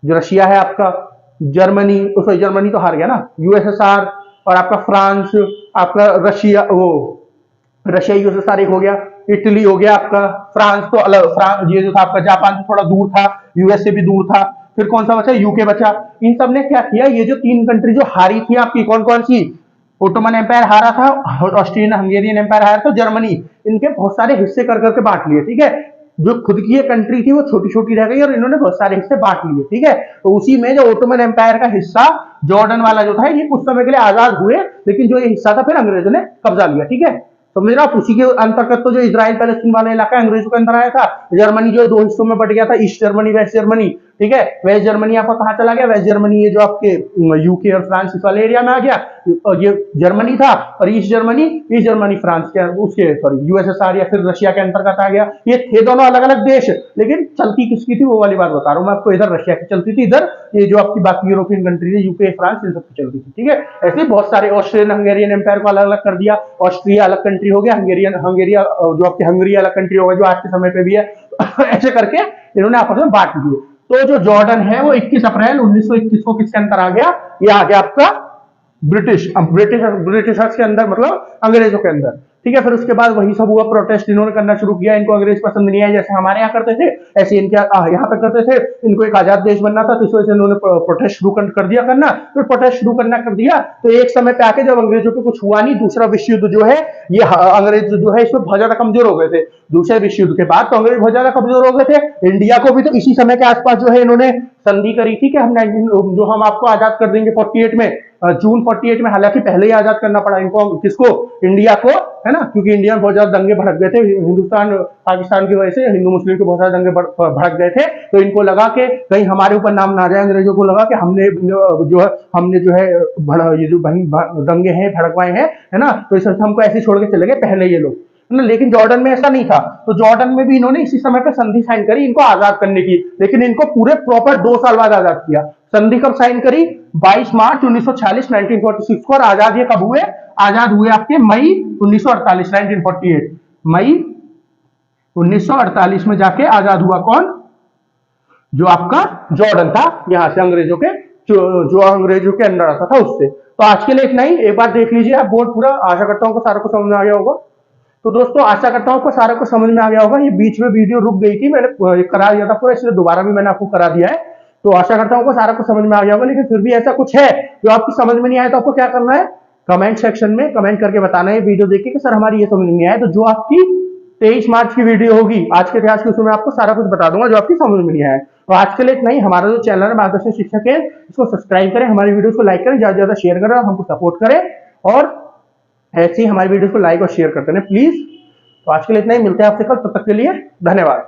जो रशिया है आपका, जर्मनी तो हार गया ना, यूएसएसआर और आपका फ्रांस, आपका रशिया यूएसएसआर एक हो गया, इटली हो गया आपका, फ्रांस तो अलग, ये जो था आपका जापान से थोड़ा दूर था, यूएस से भी दूर था, फिर कौन सा बचा, यूके बचा। इन सब ने क्या किया, ये जो 3 कंट्री जो हारी थी आपकी, कौन कौन सी, ओटोमन एम्पायर हारा था, ऑस्ट्रियन हंगेरियन एम्पायर हारा था, जर्मनी, इनके बहुत सारे हिस्से कर करके बांट लिए, ठीक है। जो खुद की ये कंट्री थी वो छोटी छोटी रह गई और इन्होंने बहुत सारे हिस्से बांट लिए, ठीक है। तो उसी में जो ओटोमन एम्पायर का हिस्सा जॉर्डन वाला जो था, ये कुछ समय के लिए आजाद हुए, लेकिन जो ये हिस्सा था फिर अंग्रेजों ने कब्जा लिया, ठीक है। तो मेरा उसी के अंतर्गत तो जो इजराइल पैलेस्टीन वाला इलाका अंग्रेजों के अंदर आया था। जर्मनी जो 2 हिस्सों में बट गया था, ईस्ट जर्मनी, वेस्ट जर्मनी, ठीक है। वेस्ट जर्मनी आपका कहां चला गया, वेस्ट जर्मनी ये जो आपके यूके और फ्रांस वाले एरिया में आ गया, और ये जर्मनी था, और ईस्ट जर्मनी फ्रांस के उसके सॉरी यूएसएसआर या फिर रशिया के अंतर्गत आ गया। ये थे दोनों अलग अलग देश, लेकिन चलती किसकी थी वो वाली बात बता रहा हूं मैं आपको, इधर रशिया की चलती थी, इधर ये जो आपकी बाकी यूरोपियन कंट्री है, यूके फ्रांस, इन सब की चलती थी, ठीक है। ऐसे बहुत सारे, ऑस्ट्रियन हंगेरियन एम्पायर को अलग अलग कर दिया, ऑस्ट्रिया अलग कंट्री हो गया, हंगेरिया जो आपकी हंगरी अलग कंट्री होगा जो आज के समय पे भी है। ऐसे करके इन्होंने आपस में बांट दिए। तो जो जॉर्डन है वो 21 अप्रैल 1921 को किसके अंदर आ गया, ये आ गया आपका ब्रिटिशर्स के अंदर, मतलब अंग्रेजों के अंदर, ठीक है। फिर उसके बाद वही सब हुआ, प्रोटेस्ट इन्होंने करना शुरू किया, इनको अंग्रेज पसंद नहीं आया, जैसे हमारे यहाँ करते थे ऐसे इनके यहाँ पे करते थे। इनको एक आजाद देश बनना था, तो इस वजह से इन्होंने प्रोटेस्ट शुरू कर दिया करना। फिर प्रोटेस्ट शुरू करना कर दिया, तो एक समय पे आके जब अंग्रेजों को कुछ हुआ नहीं, दूसरा विश्व युद्ध जो है, ये अंग्रेज जो है इसमें बहुत ज्यादा कमजोर हो गए थे। दूसरे विश्व युद्ध के बाद तो अंग्रेज बहुत ज्यादा कमजोर हो गए थे। इंडिया को भी तो इसी समय के आसपास जो है इन्होंने संधि करी थी कि हम आपको आजाद कर देंगे 48 में, जून 48 में। हालांकि पहले ही आजाद करना पड़ा इनको, किसको, इंडिया को, है ना, क्योंकि इंडिया में बहुत ज्यादा दंगे भड़क गए थे हिंदुस्तान पाकिस्तान की वजह से, हिंदू मुस्लिम के बहुत सारे दंगे भड़क गए थे। तो इनको लगा कि कहीं हमारे ऊपर नाम ना जाए, अंग्रेजों को लगा कि हमने जो है ये जो दंगे हैं भड़कवाए हैं, है ना, तो इस हमको ऐसे छोड़ के चले गए पहले ये लोग, है ना। लेकिन जॉर्डन में ऐसा नहीं था, तो जॉर्डन में भी इन्होंने इसी समय पे संधि साइन करी इनको आजाद करने की, लेकिन इनको पूरे प्रॉपर 2 साल बाद आजाद किया। संधि कब साइन करी, 22 मार्च 1946 1946 को, और आजाद ये कब हुए, आजाद हुए आपके मई 1948 1948, मई 1948 में जाके आजाद हुआ कौन, जो आपका जॉर्डन था, यहां से अंग्रेजों के जो अंग्रेजों के अंदर आता था उससे। तो आज के लिए इतना ही, एक बार देख लीजिए आप बोर्ड पूरा, आशा करता हूं को सारा कुछ समझ में आ गया होगा। तो दोस्तों आशा करता हूं आपको सारा कुछ समझ में आ गया होगा। ये बीच में वीडियो रुक गई थी, मैंने करा दिया था पूरा, इसलिए दोबारा भी मैंने आपको करा दिया है। तो आशा करता हूं आपको सारा कुछ समझ में आ गया होगा, लेकिन फिर भी ऐसा कुछ है जो आपकी समझ में नहीं आया, तो आपको क्या करना है, कमेंट सेक्शन में कमेंट करके बताना है वीडियो देख के कि सर हमारी ये समझ नहीं आया। तो जो आपकी 23 मार्च की वीडियो होगी आज के इतिहास की, उसमें आपको सारा कुछ बता दूंगा जो आपकी समझ में नहीं आया। तो आज के लिए इतना ही। हमारा जो चैनल है मार्गदर्शन शिक्षक है, इसको सब्सक्राइब करें, हमारी वीडियो को लाइक करें, ज्यादा से ज्यादा शेयर करें, हमको सपोर्ट करें, और ऐसे ही हमारी वीडियो को लाइक और शेयर करते रहें प्लीज। तो आज के लिए इतना ही, मिलते हैं आपसे कल, तब तक के लिए धन्यवाद।